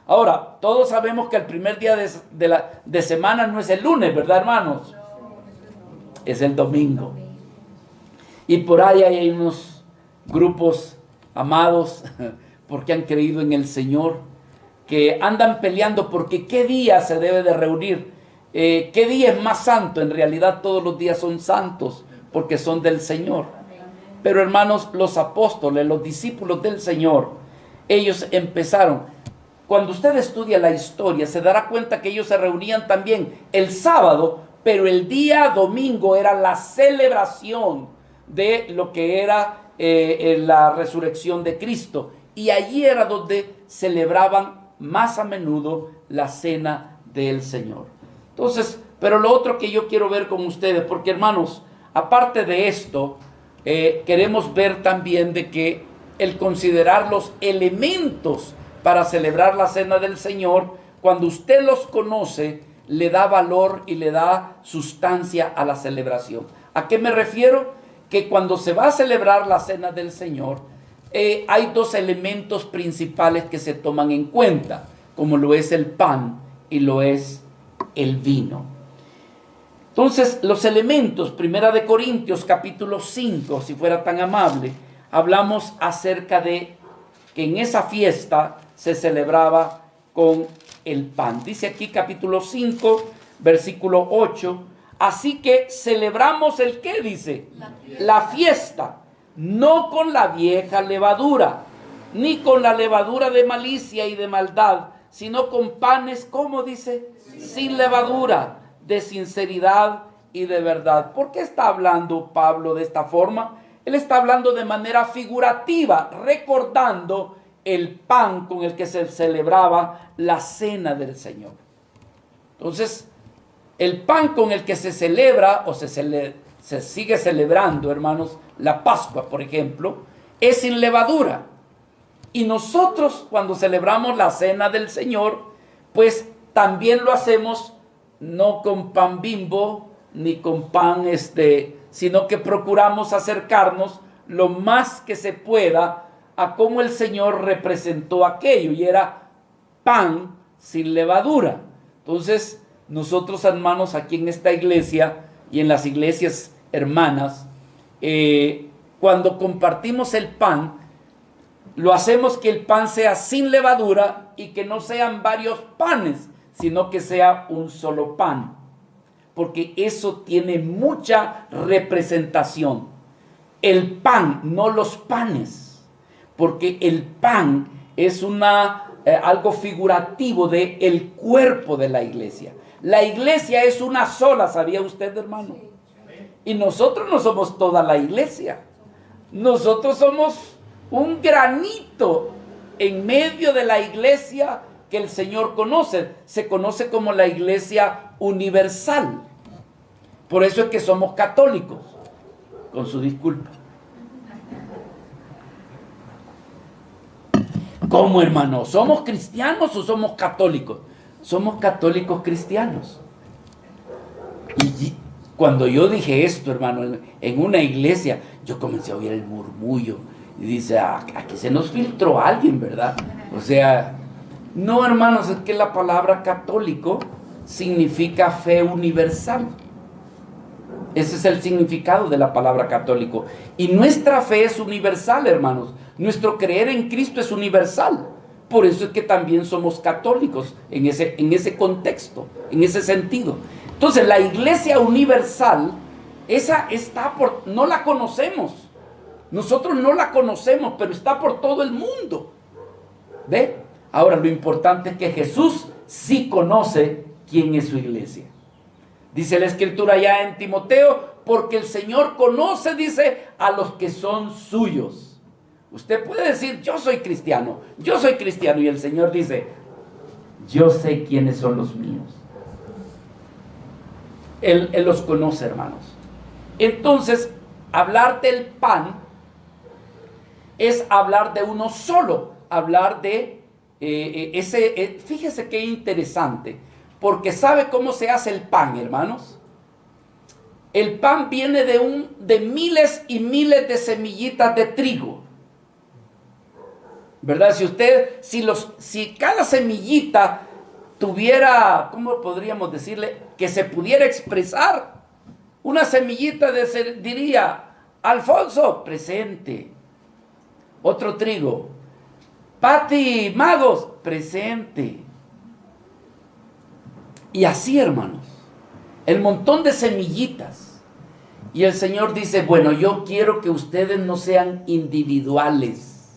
Ahora, todos sabemos que el primer día de semana no es el lunes, ¿verdad, hermanos? Es el domingo. Y por ahí hay unos grupos amados, porque han creído en el Señor, que andan peleando porque qué día se debe de reunir, qué día es más santo. En realidad todos los días son santos, porque son del Señor. Pero hermanos, los apóstoles, los discípulos del Señor, ellos empezaron. Cuando usted estudia la historia, se dará cuenta que ellos se reunían también el sábado, pero el día domingo era la celebración de lo que era la resurrección de Cristo. Y allí era donde celebraban más a menudo la cena del Señor. Entonces, pero lo otro que yo quiero ver con ustedes, porque hermanos, aparte de esto, queremos ver también de que el considerar los elementos para celebrar la cena del Señor, cuando usted los conoce, le da valor y le da sustancia a la celebración. ¿A qué me refiero? Que cuando se va a celebrar la cena del Señor, hay 2 elementos principales que se toman en cuenta, como lo es el pan y lo es el vino. Entonces, los elementos, Primera de Corintios, capítulo 5, si fuera tan amable, hablamos acerca de que en esa fiesta se celebraba con el pan. Dice aquí capítulo 5, versículo 8, así que celebramos el ¿qué dice? La fiesta, no con la vieja levadura, ni con la levadura de malicia y de maldad, sino con panes, ¿cómo dice? Sin levadura, de sinceridad y de verdad. ¿Por qué está hablando Pablo de esta forma? Él está hablando de manera figurativa, recordando el pan con el que se celebraba la cena del Señor. Entonces, el pan con el que se celebra o se sigue celebrando, hermanos, la Pascua, por ejemplo, es sin levadura. Y nosotros, cuando celebramos la cena del Señor, pues también lo hacemos no con pan Bimbo ni con pan sino que procuramos acercarnos lo más que se pueda a cómo el Señor representó aquello, y era pan sin levadura. Entonces, nosotros, hermanos, aquí en esta iglesia y en las iglesias hermanas, cuando compartimos el pan, lo hacemos que el pan sea sin levadura y que no sean varios panes, sino que sea un solo pan, porque eso tiene mucha representación. El pan, no los panes, porque el pan es algo figurativo de el cuerpo de la iglesia. La iglesia es una sola, ¿sabía usted, hermano? Y nosotros no somos toda la iglesia. Nosotros somos un granito en medio de la iglesia que el Señor conoce. Se conoce como la iglesia universal. Por eso es que somos católicos, con su disculpa. ¿Cómo, hermano? ¿Somos cristianos o somos católicos? Somos católicos cristianos. Y cuando yo dije esto, hermano, en una iglesia, yo comencé a oír el murmullo. Y dice, aquí se nos filtró alguien, ¿verdad? O sea, no, hermanos, es que la palabra católico significa fe universal. Ese es el significado de la palabra católico. Y nuestra fe es universal, hermanos. Nuestro creer en Cristo es universal. Por eso es que también somos católicos en ese contexto, en ese sentido. Entonces, la iglesia universal, esa no la conocemos. Nosotros no la conocemos, pero está por todo el mundo. ¿Ve? Ahora, lo importante es que Jesús sí conoce quién es su iglesia. Dice la Escritura ya en Timoteo, porque el Señor conoce, dice, a los que son suyos. Usted puede decir, yo soy cristiano, y el Señor dice, yo sé quiénes son los míos. Él los conoce, hermanos. Entonces, hablar del pan es hablar de uno solo, hablar de fíjese qué interesante, porque ¿sabe cómo se hace el pan, hermanos? El pan viene de miles y miles de semillitas de trigo, ¿verdad? Si cada semillita tuviera, ¿cómo podríamos decirle? Que se pudiera expresar, una semillita diría, Alfonso, presente. Otro trigo, Pati, Magos, presente. Y así, hermanos, el montón de semillitas. Y el Señor dice, bueno, yo quiero que ustedes no sean individuales.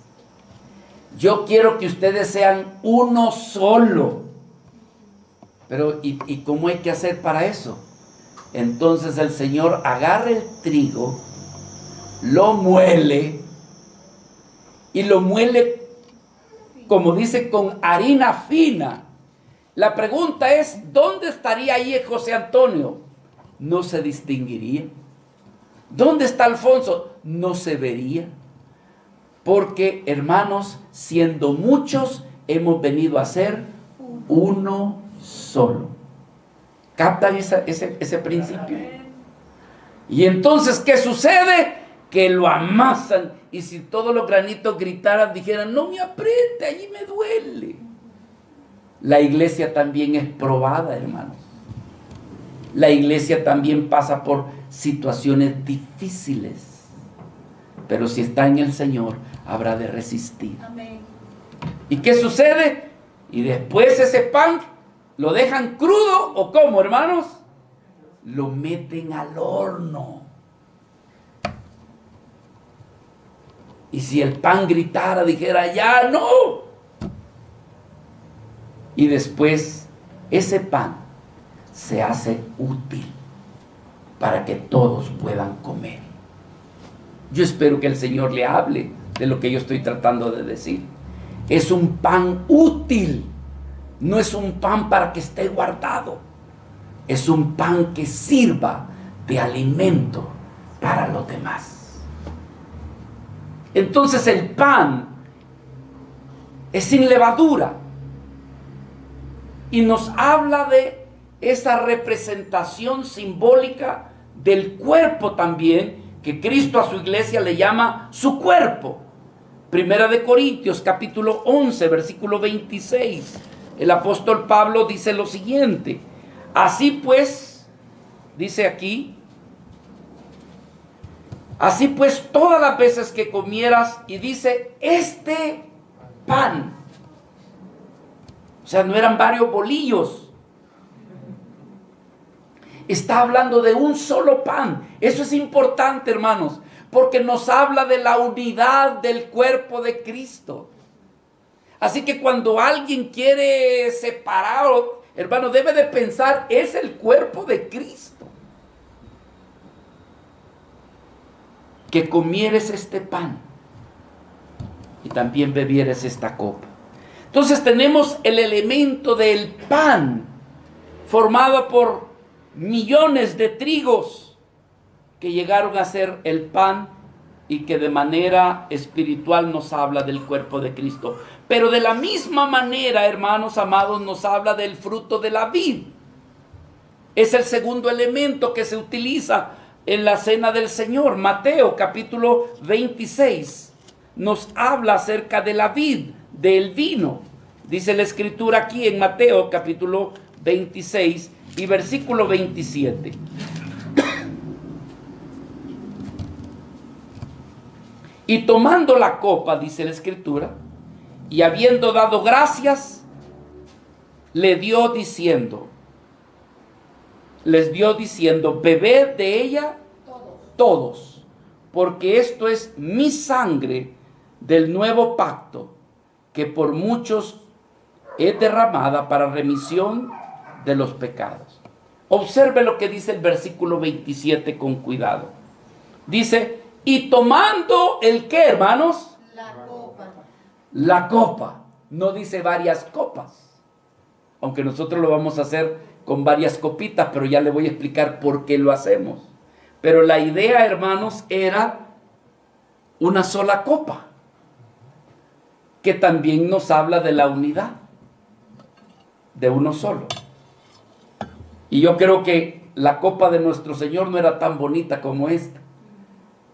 Yo quiero que ustedes sean uno solo. Pero, ¿y cómo hay que hacer para eso? Entonces el Señor agarra el trigo, lo muele, y lo muele, como dice, con harina fina. La pregunta es, ¿dónde estaría ahí José Antonio? No se distinguiría. ¿Dónde está Alfonso? No se vería. Porque, hermanos, siendo muchos, hemos venido a ser uno solo. ¿Captan ese principio? Y entonces, ¿qué sucede? Que lo amasan. Y si todos los granitos gritaran, dijeran, no me apriete, allí me duele. La iglesia también es probada, hermanos. La iglesia también pasa por situaciones difíciles. Pero si está en el Señor, habrá de resistir. Amén. ¿Y qué sucede? Y después ese pan, ¿lo dejan crudo o cómo, hermanos? Lo meten al horno. Y si el pan gritara, dijera, ya no. Y después ese pan se hace útil para que todos puedan comer. Yo espero que el Señor le hable de lo que yo estoy tratando de decir. Es un pan útil, no es un pan para que esté guardado. Es un pan que sirva de alimento para los demás. Entonces el pan es sin levadura y nos habla de esa representación simbólica del cuerpo también, que Cristo a su iglesia le llama su cuerpo. Primera de Corintios capítulo 11 versículo 26, el apóstol Pablo dice lo siguiente: así pues, dice aquí, así pues todas las veces que comieras, y dice, este pan, o sea, no eran varios bolillos, está hablando de un solo pan. Eso es importante, hermanos, porque nos habla de la unidad del cuerpo de Cristo. Así que cuando alguien quiere separar, hermano, debe de pensar, es el cuerpo de Cristo. que comieres este pan y también bebieres esta copa. Entonces tenemos el elemento del pan, formado por millones de trigos que llegaron a ser el pan y que de manera espiritual nos habla del cuerpo de Cristo. Pero de la misma manera, hermanos amados, nos habla del fruto de la vid. Es el segundo elemento que se utiliza en la cena del Señor. Mateo capítulo 26 nos habla acerca de la vid, del vino. Dice la escritura aquí en Mateo capítulo 26 y versículo 27. Y tomando la copa, dice la escritura, y habiendo dado gracias, les dio diciendo, bebed de ella todos, porque esto es mi sangre del nuevo pacto, que por muchos es derramada para remisión de los pecados. Observe lo que dice el versículo 27 con cuidado. Dice, y tomando el ¿qué, hermanos? La copa. La copa. No dice varias copas. Aunque nosotros lo vamos a hacer con varias copitas, pero ya le voy a explicar por qué lo hacemos. Pero la idea, hermanos, era una sola copa, que también nos habla de la unidad, de uno solo. Y yo creo que la copa de nuestro Señor no era tan bonita como esta.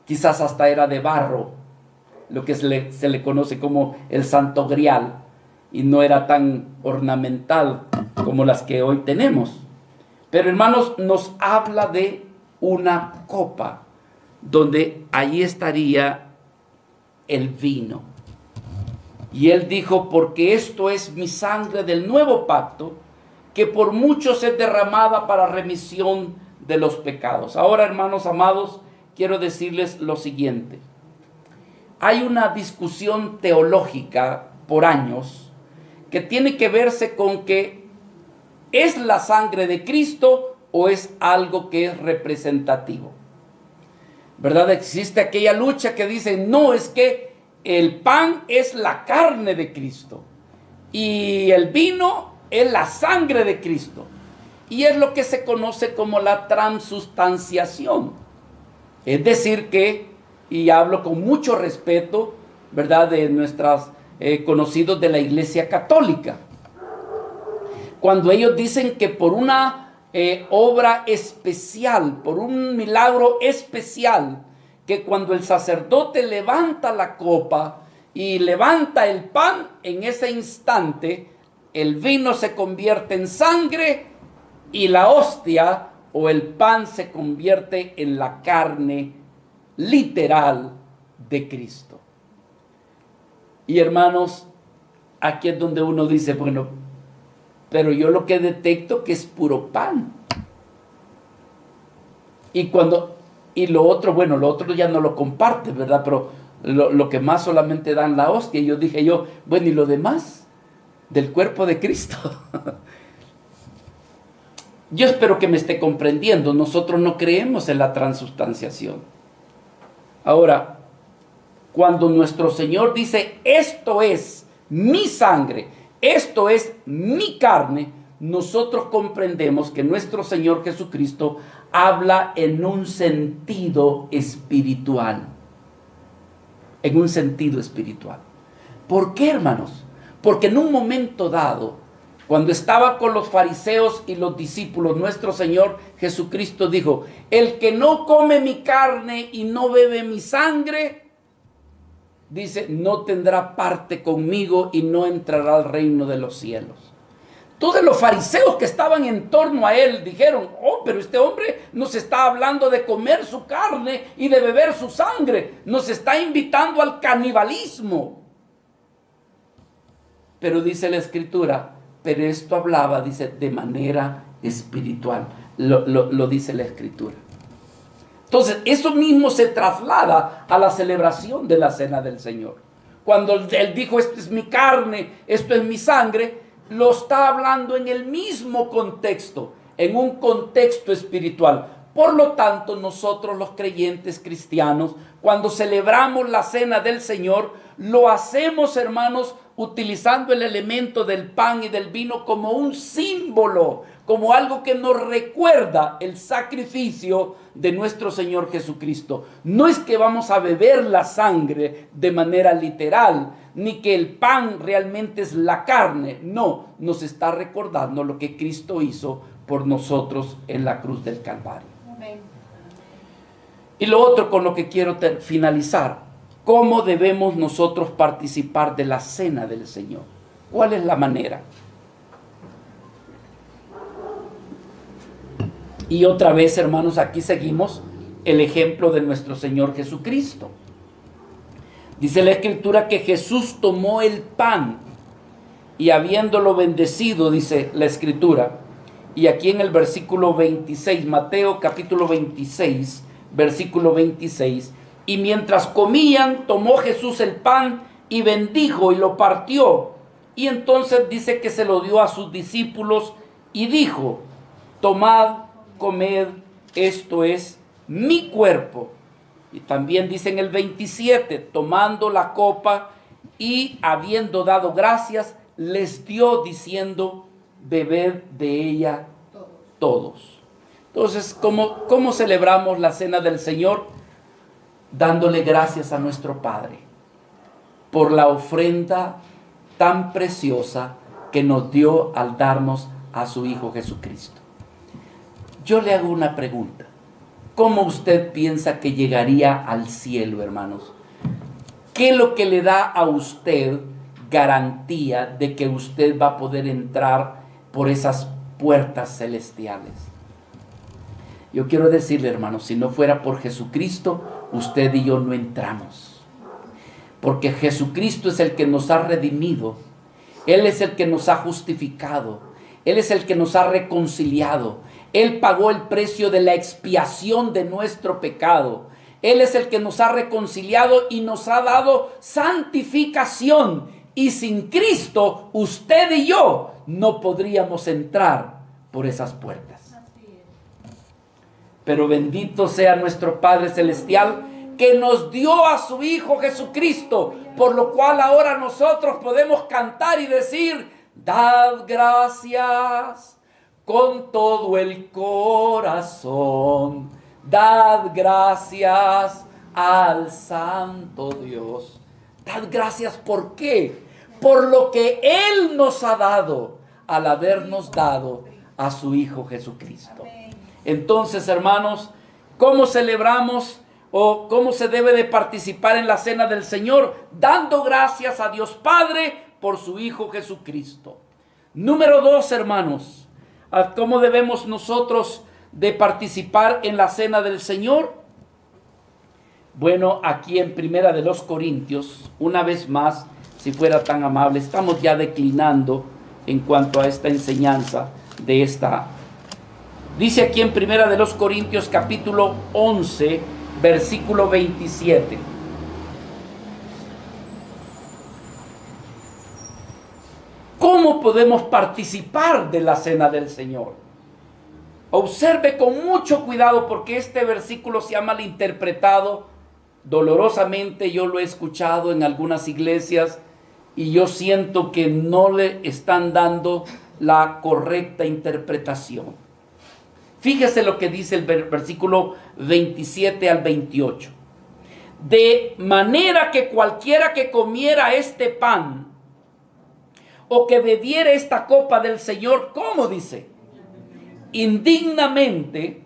Quizás hasta era de barro, lo que se le conoce como el Santo Grial, y no era tan ornamental como las que hoy tenemos. Pero hermanos, nos habla de una copa, donde allí estaría el vino. Y él dijo, porque esto es mi sangre del nuevo pacto, que por muchos es derramada para remisión de los pecados. Ahora, hermanos amados, quiero decirles lo siguiente. Hay una discusión teológica por años que tiene que verse con que ¿es la sangre de Cristo o es algo que es representativo? ¿Verdad? Existe aquella lucha que dice, no, es que el pan es la carne de Cristo y el vino es la sangre de Cristo. Y es lo que se conoce como la transustanciación. Es decir que, y hablo con mucho respeto, ¿verdad?, de nuestros conocidos de la Iglesia Católica, cuando ellos dicen que por una obra especial, por un milagro especial, que cuando el sacerdote levanta la copa y levanta el pan, en ese instante el vino se convierte en sangre y la hostia o el pan se convierte en la carne literal de Cristo. Y hermanos, aquí es donde uno dice, bueno, pero yo lo que detecto que es puro pan. Y lo otro, bueno, lo otro ya no lo comparte, ¿verdad? Pero lo que más solamente dan la hostia. Y yo dije bueno, ¿y lo demás? Del cuerpo de Cristo. Yo espero que me esté comprendiendo. Nosotros no creemos en la transustanciación. Ahora, cuando nuestro Señor dice, esto es mi sangre, esto es mi carne, nosotros comprendemos que nuestro Señor Jesucristo habla en un sentido espiritual. En un sentido espiritual. ¿Por qué, hermanos? Porque en un momento dado, cuando estaba con los fariseos y los discípulos, nuestro Señor Jesucristo dijo, el que no come mi carne y no bebe mi sangre, dice, no tendrá parte conmigo y no entrará al reino de los cielos. Entonces los fariseos que estaban en torno a él dijeron, pero este hombre nos está hablando de comer su carne y de beber su sangre, nos está invitando al canibalismo. Pero dice la Escritura, pero esto hablaba, dice, de manera espiritual. Lo dice la Escritura. Entonces, eso mismo se traslada a la celebración de la Cena del Señor. Cuando Él dijo, esto es mi carne, esto es mi sangre, lo está hablando en el mismo contexto, en un contexto espiritual. Por lo tanto, nosotros los creyentes cristianos, cuando celebramos la cena del Señor, lo hacemos, hermanos, utilizando el elemento del pan y del vino como un símbolo, como algo que nos recuerda el sacrificio de nuestro Señor Jesucristo. No es que vamos a beber la sangre de manera literal, ni que el pan realmente es la carne. No, nos está recordando lo que Cristo hizo por nosotros en la cruz del Calvario. Amén. Y lo otro con lo que quiero finalizar: ¿cómo debemos nosotros participar de la cena del Señor? ¿Cuál es la manera? Y otra vez, hermanos, aquí seguimos el ejemplo de nuestro Señor Jesucristo. Dice la Escritura que Jesús tomó el pan y habiéndolo bendecido, dice la Escritura, y aquí en el versículo 26, Mateo capítulo 26, versículo 26, y mientras comían, tomó Jesús el pan y bendijo y lo partió. Y entonces dice que se lo dio a sus discípulos y dijo: tomad, comed, esto es mi cuerpo. Y también dice en el 27, tomando la copa y habiendo dado gracias, les dio diciendo: bebed de ella todos. Entonces, ¿cómo celebramos la cena del Señor? Dándole gracias a nuestro Padre por la ofrenda tan preciosa que nos dio al darnos a su Hijo Jesucristo. Yo le hago una pregunta: ¿cómo usted piensa que llegaría al cielo, hermanos? ¿Qué es lo que le da a usted garantía de que usted va a poder entrar por esas puertas celestiales? Yo quiero decirle, hermanos, si no fuera por Jesucristo, usted y yo no entramos. Porque Jesucristo es el que nos ha redimido. Él es el que nos ha justificado. Él es el que nos ha reconciliado. Él pagó el precio de la expiación de nuestro pecado. Él es el que nos ha reconciliado y nos ha dado santificación. Y sin Cristo, usted y yo no podríamos entrar por esas puertas. Pero bendito sea nuestro Padre Celestial, que nos dio a su Hijo Jesucristo, por lo cual ahora nosotros podemos cantar y decir: dad gracias con todo el corazón, dad gracias al Santo Dios. Dad gracias, ¿por qué? Por lo que Él nos ha dado al habernos dado a su Hijo Jesucristo. Entonces, hermanos, ¿cómo celebramos o cómo se debe de participar en la cena del Señor? Dando gracias a Dios Padre por su Hijo Jesucristo. Número 2, hermanos, ¿cómo debemos nosotros de participar en la cena del Señor? Bueno, aquí en Primera de los Corintios, una vez más, si fuera tan amable, estamos ya declinando en cuanto a esta enseñanza de esta. Dice aquí en Primera de los Corintios capítulo 11, versículo 27. ¿Cómo podemos participar de la cena del Señor? Observe con mucho cuidado, porque este versículo se ha malinterpretado dolorosamente. Yo lo he escuchado en algunas iglesias y yo siento que no le están dando la correcta interpretación. Fíjese lo que dice el versículo 27 al 28. De manera que cualquiera que comiera este pan o que bebiera esta copa del Señor, ¿cómo dice? Indignamente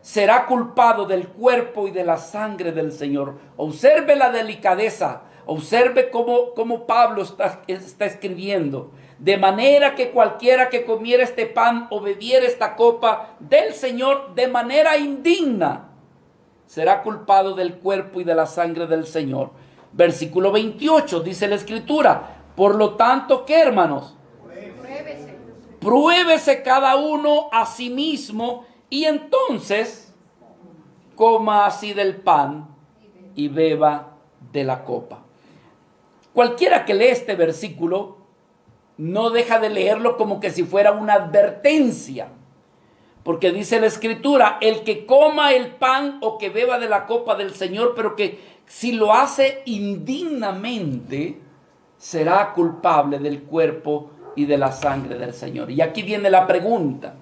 será culpado del cuerpo y de la sangre del Señor. Observe la delicadeza, observe cómo Pablo está escribiendo. De manera que cualquiera que comiera este pan o bebiera esta copa del Señor de manera indigna será culpado del cuerpo y de la sangre del Señor. Versículo 28 dice la Escritura: por lo tanto, ¿qué, hermanos? Pruébese cada uno a sí mismo y entonces coma así del pan y beba de la copa. Cualquiera que lee este versículo no deja de leerlo como que si fuera una advertencia, Porque dice la Escritura, el que coma el pan o que beba de la copa del Señor, pero que si lo hace indignamente, será culpable del cuerpo y de la sangre del Señor. Y aquí viene la pregunta.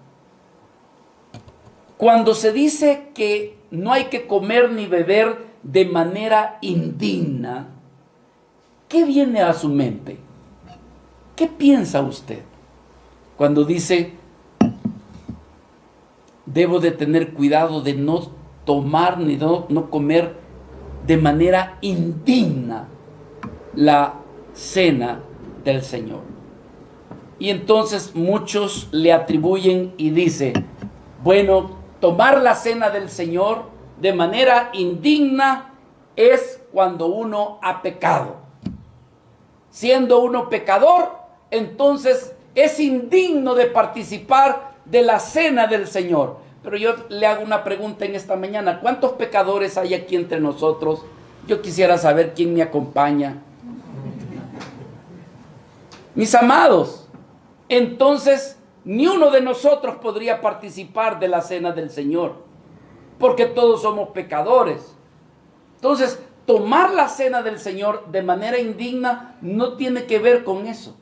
Cuando se dice que no hay que comer ni beber de manera indigna, ¿qué viene a su mente? ¿Qué piensa usted cuando dice, debo de tener cuidado de no tomar ni no comer de manera indigna la cena del Señor? Y entonces muchos le atribuyen y dicen, bueno, tomar la cena del Señor de manera indigna es cuando uno ha pecado. Siendo uno pecador, entonces es indigno de participar de la cena del Señor. Pero yo le hago una pregunta en esta mañana. ¿Cuántos pecadores hay aquí entre nosotros? Yo quisiera saber quién me acompaña. Mis amados, entonces ni uno de nosotros podría participar de la cena del Señor, porque todos somos pecadores. Entonces, tomar la cena del Señor de manera indigna no tiene que ver con eso.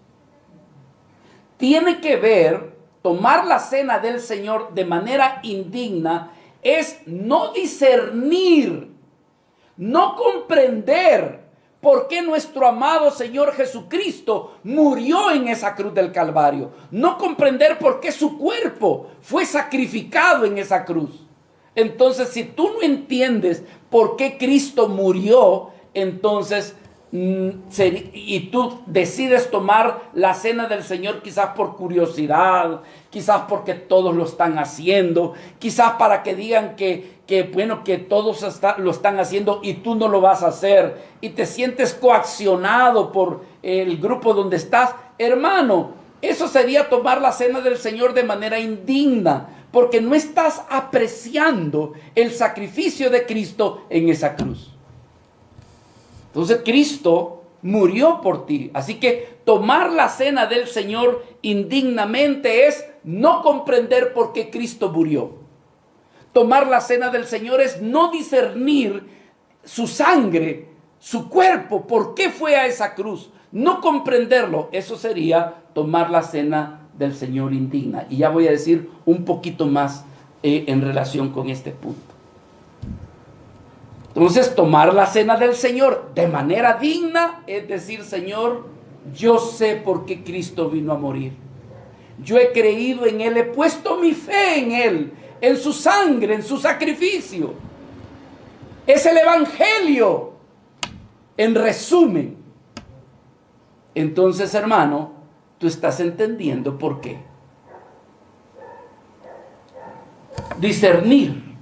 Tiene que ver, tomar la cena del Señor de manera indigna es no discernir, no comprender por qué nuestro amado Señor Jesucristo murió en esa cruz del Calvario. No comprender por qué su cuerpo fue sacrificado en esa cruz. Entonces, si tú no entiendes por qué Cristo murió, entonces, y tú decides tomar la cena del Señor quizás por curiosidad, quizás porque todos lo están haciendo, quizás para que digan que todos lo están haciendo y tú no lo vas a hacer, y te sientes coaccionado por el grupo donde estás, hermano, eso sería tomar la cena del Señor de manera indigna, porque no estás apreciando el sacrificio de Cristo en esa cruz. Entonces Cristo murió por ti. Así que tomar la cena del Señor indignamente es no comprender por qué Cristo murió. Tomar la cena del Señor es no discernir su sangre, su cuerpo, por qué fue a esa cruz. No comprenderlo, eso sería tomar la cena del Señor indigna. Y ya voy a decir un poquito más en relación con este punto. Entonces, tomar la cena del Señor de manera digna es decir, Señor, yo sé por qué Cristo vino a morir. Yo he creído en Él, he puesto mi fe en Él, en su sangre, en su sacrificio. Es el Evangelio, en resumen. Entonces, hermano, tú estás entendiendo por qué. Discernir.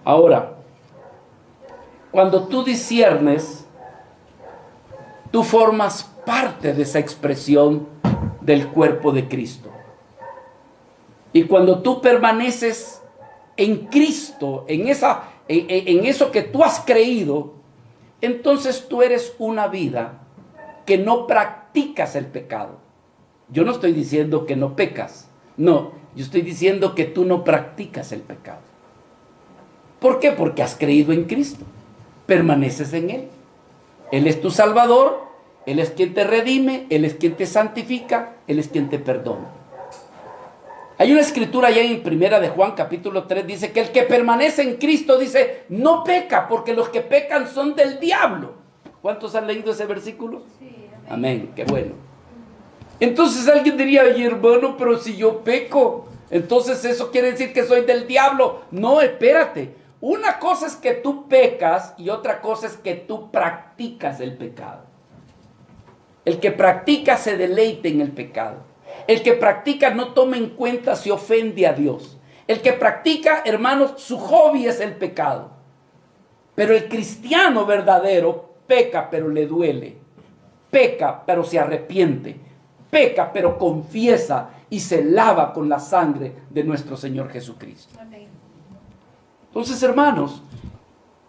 Ahora, cuando tú disciernes, tú formas parte de esa expresión del cuerpo de Cristo. Y cuando tú permaneces en Cristo, en eso que tú has creído, entonces tú eres una vida que no practicas el pecado. Yo no estoy diciendo que no pecas, no, yo estoy diciendo que tú no practicas el pecado. ¿Por qué? Porque has creído en Cristo, permaneces en Él. Él es tu Salvador, Él es quien te redime, Él es quien te santifica, Él es quien te perdona. Hay una escritura allá en primera de Juan capítulo 3, dice que el que permanece en Cristo, dice, no peca, porque los que pecan son del diablo. ¿Cuántos han leído ese versículo? Sí, amén, qué bueno. Entonces alguien diría, oye hermano, pero si yo peco, entonces eso quiere decir que soy del diablo. No, espérate. Una cosa es que tú pecas y otra cosa es que tú practicas el pecado. El que practica se deleita en el pecado. El que practica no toma en cuenta si ofende a Dios. El que practica, hermanos, su hobby es el pecado. Pero el cristiano verdadero peca, pero le duele. Peca, pero se arrepiente. Peca, pero confiesa y se lava con la sangre de nuestro Señor Jesucristo. Amén. Entonces, hermanos,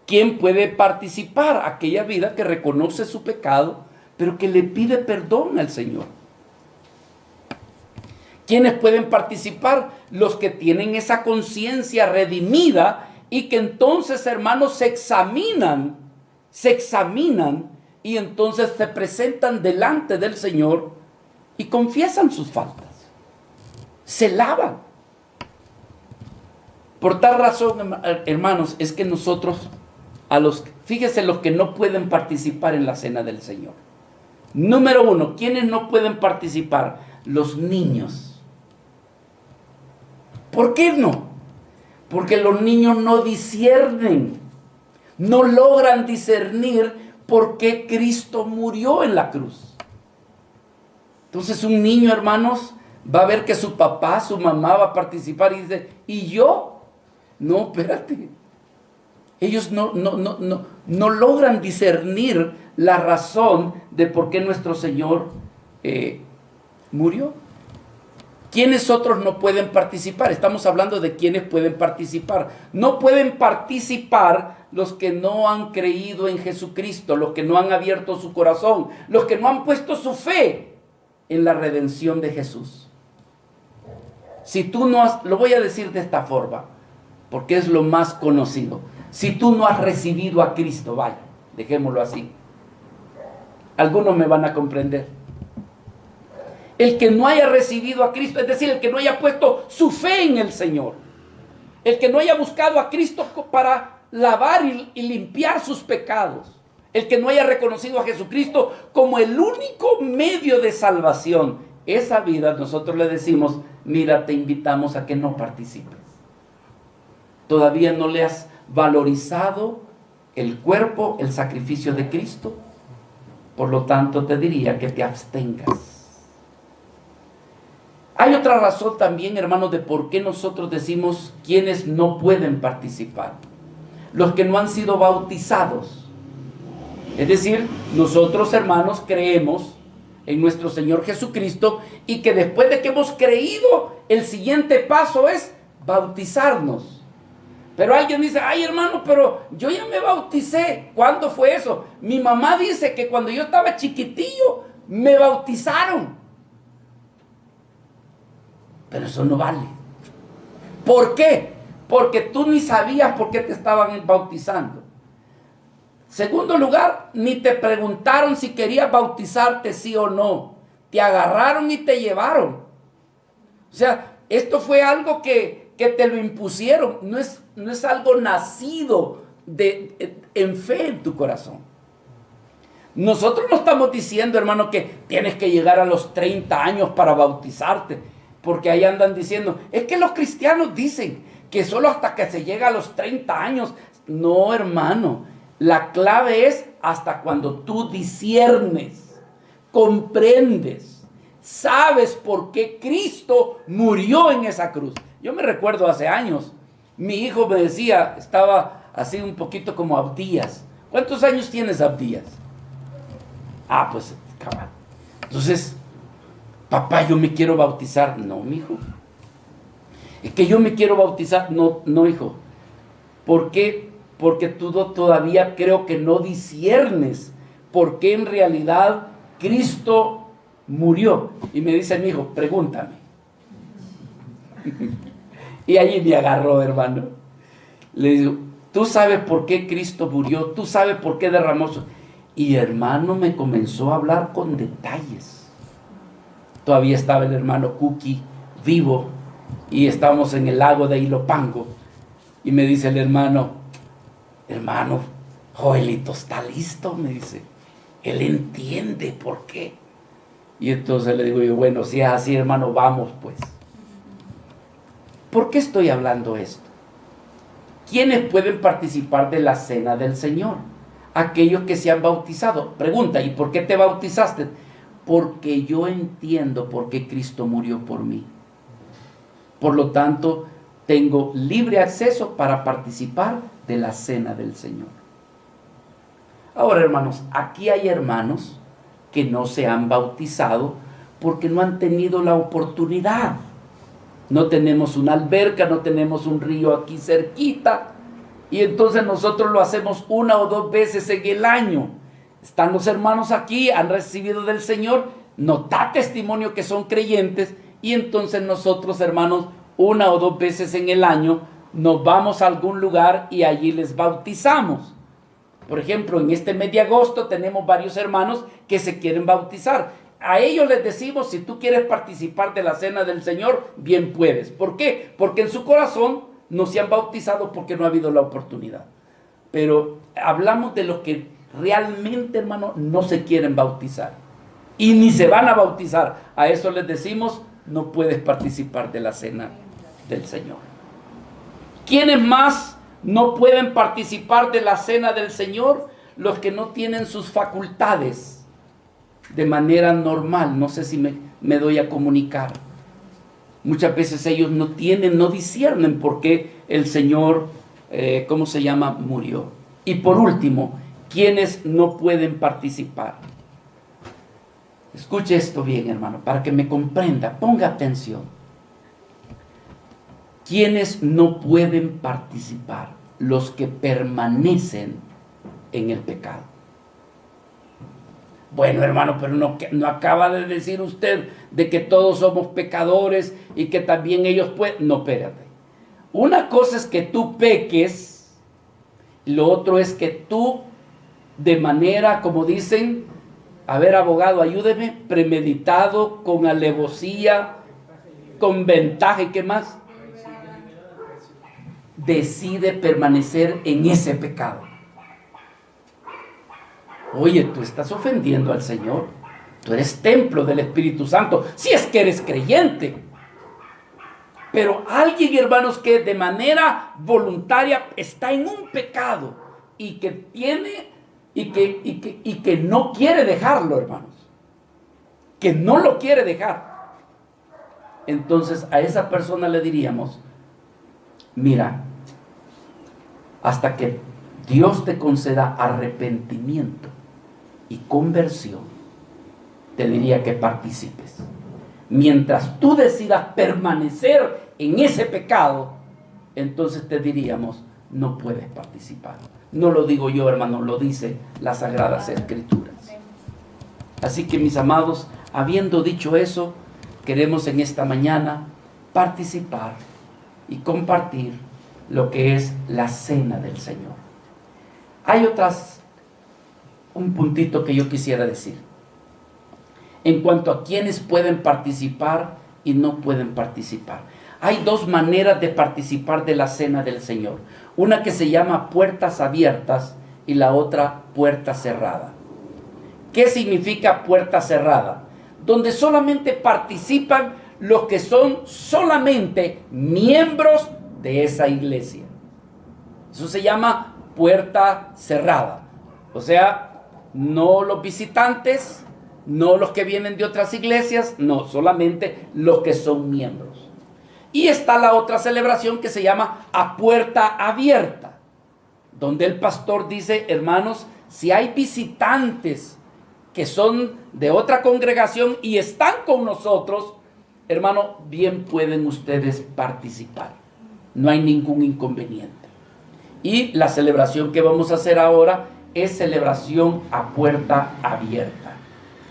¿quién puede participar? Aquella vida que reconoce su pecado, pero que le pide perdón al Señor. ¿Quiénes pueden participar? Los que tienen esa conciencia redimida y que entonces, hermanos, se examinan y entonces se presentan delante del Señor y confiesan sus faltas. Se lavan. Por tal razón, hermanos, es que nosotros, fíjese los que no pueden participar en la cena del Señor. Número uno, ¿quiénes no pueden participar? Los niños. ¿Por qué no? Porque los niños no disciernen, no logran discernir por qué Cristo murió en la cruz. Entonces un niño, hermanos, va a ver que su papá, su mamá va a participar y dice, ¿y yo? No, espérate. Ellos no logran discernir la razón de por qué nuestro Señor murió. ¿Quiénes otros no pueden participar? Estamos hablando de quiénes pueden participar. No pueden participar los que no han creído en Jesucristo, los que no han abierto su corazón, los que no han puesto su fe en la redención de Jesús. Si tú no has, lo voy a decir de esta forma, porque es lo más conocido. Si tú no has recibido a Cristo, vaya, dejémoslo así. Algunos me van a comprender. El que no haya recibido a Cristo, es decir, el que no haya puesto su fe en el Señor, el que no haya buscado a Cristo para lavar y limpiar sus pecados, el que no haya reconocido a Jesucristo como el único medio de salvación, esa vida nosotros le decimos, mira, te invitamos a que no participes. Todavía no le has valorizado el cuerpo, el sacrificio de Cristo, por lo tanto te diría que te abstengas. Hay otra razón también, hermanos, de por qué nosotros decimos quienes no pueden participar. Los que no han sido bautizados. Es decir, nosotros, hermanos, creemos en nuestro Señor Jesucristo y que después de que hemos creído, el siguiente paso es bautizarnos. Pero alguien dice, ay hermano, pero yo ya me bauticé. ¿Cuándo fue eso? Mi mamá dice que cuando yo estaba chiquitillo, me bautizaron. Pero eso no vale. ¿Por qué? Porque tú ni sabías por qué te estaban bautizando. Segundo lugar, ni te preguntaron si querías bautizarte sí o no. Te agarraron y te llevaron. O sea, esto fue algo que te lo impusieron. No es algo nacido en fe en tu corazón. Nosotros no estamos diciendo, hermano, que tienes que llegar a los 30 años para bautizarte. Porque ahí andan diciendo, es que los cristianos dicen que solo hasta que se llega a los 30 años. No, hermano, la clave es hasta cuando tú disciernes, comprendes, sabes por qué Cristo murió en esa cruz. Yo me recuerdo hace años, mi hijo me decía, estaba así un poquito como Abdías. ¿Cuántos años tienes, Abdías? Ah, pues, cabal. Entonces, papá, yo me quiero bautizar. No, mijo. Es que yo me quiero bautizar. No, hijo. ¿Por qué? Porque tú todavía creo que no disciernes por qué en realidad Cristo murió. Y me dice mi hijo, pregúntame. Y allí me agarró, hermano. Le digo, ¿tú sabes por qué Cristo murió? ¿Tú sabes por qué derramó su...? Y hermano me comenzó a hablar con detalles. Todavía estaba el hermano Cookie vivo y estábamos en el lago de Ilopango. Y me dice el hermano, Joelito está listo, me dice. Él entiende por qué. Y entonces le digo yo, bueno, si es así, hermano, vamos pues. ¿Por qué estoy hablando esto? ¿Quiénes pueden participar de la cena del Señor? Aquellos que se han bautizado. Pregunta, ¿y por qué te bautizaste? Porque yo entiendo por qué Cristo murió por mí. Por lo tanto, tengo libre acceso para participar de la cena del Señor. Ahora, hermanos, aquí hay hermanos que no se han bautizado porque no han tenido la oportunidad. No tenemos una alberca, no tenemos un río aquí cerquita. Y entonces nosotros lo hacemos 1 o 2 veces en el año. Están los hermanos aquí, han recibido del Señor, nos da testimonio que son creyentes y entonces nosotros, hermanos, 1 o 2 veces en el año nos vamos a algún lugar y allí les bautizamos. Por ejemplo, en este mes de agosto tenemos varios hermanos que se quieren bautizar. A ellos les decimos, si tú quieres participar de la cena del Señor, bien puedes. ¿Por qué? Porque en su corazón no se han bautizado porque no ha habido la oportunidad. Pero hablamos de los que realmente, hermano, no se quieren bautizar y ni se van a bautizar. A eso les decimos, no puedes participar de la cena del Señor. ¿Quiénes más no pueden participar de la cena del Señor? Los que no tienen sus facultades de manera normal. No sé si me doy a comunicar. Muchas veces ellos no disciernen por qué el Señor, murió. Y por último, ¿quiénes no pueden participar? Escuche esto bien, hermano, para que me comprenda, ponga atención. ¿Quiénes no pueden participar? Los que permanecen en el pecado. Bueno, hermano, pero no acaba de decir usted de que todos somos pecadores y que también ellos pueden. No, espérate. Una cosa es que tú peques, lo otro es que tú, de manera, como dicen, a ver, abogado, ayúdeme, premeditado, con alevosía, con ventaja, ¿y qué más? Decide permanecer en ese pecado. Oye, tú estás ofendiendo al Señor. Tú eres templo del Espíritu Santo, si es que eres creyente. Pero alguien, hermanos, que de manera voluntaria está en un pecado y que tiene y que no quiere dejarlo, hermanos, que no lo quiere dejar, entonces a esa persona le diríamos, mira, hasta que Dios te conceda arrepentimiento y conversión, te diría que participes. Mientras tú decidas permanecer en ese pecado, entonces te diríamos, no puedes participar. No lo digo yo, hermano, lo dice las Sagradas Escrituras. Así que, mis amados, habiendo dicho eso, queremos en esta mañana participar y compartir lo que es la cena del Señor. Hay un puntito que yo quisiera decir en cuanto a quienes pueden participar y no pueden participar. Hay 2 maneras de participar de la cena del Señor. Una que se llama puertas abiertas y la otra puerta cerrada. ¿Qué significa puerta cerrada? Donde solamente participan los que son solamente miembros de esa iglesia. Eso se llama puerta cerrada. O sea, no los visitantes, no los que vienen de otras iglesias, no, solamente los que son miembros. Y está la otra celebración que se llama a puerta abierta, donde el pastor dice, hermanos, si hay visitantes que son de otra congregación y están con nosotros, hermano, bien pueden ustedes participar. No hay ningún inconveniente. Y la celebración que vamos a hacer ahora es celebración a puerta abierta.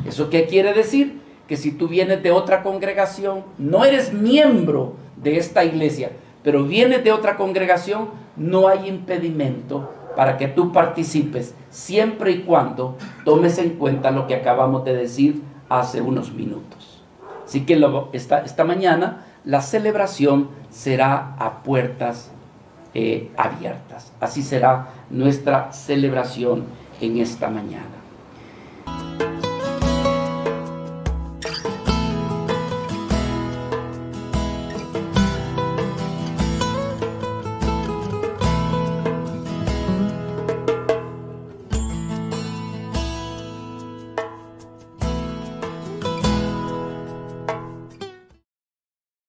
¿Eso qué quiere decir? Que si tú vienes de otra congregación, no eres miembro de esta iglesia, pero vienes de otra congregación, no hay impedimento para que tú participes, siempre y cuando tomes en cuenta lo que acabamos de decir hace unos minutos. Así que esta mañana la celebración será a puertas abiertas. Así será nuestra celebración en esta mañana.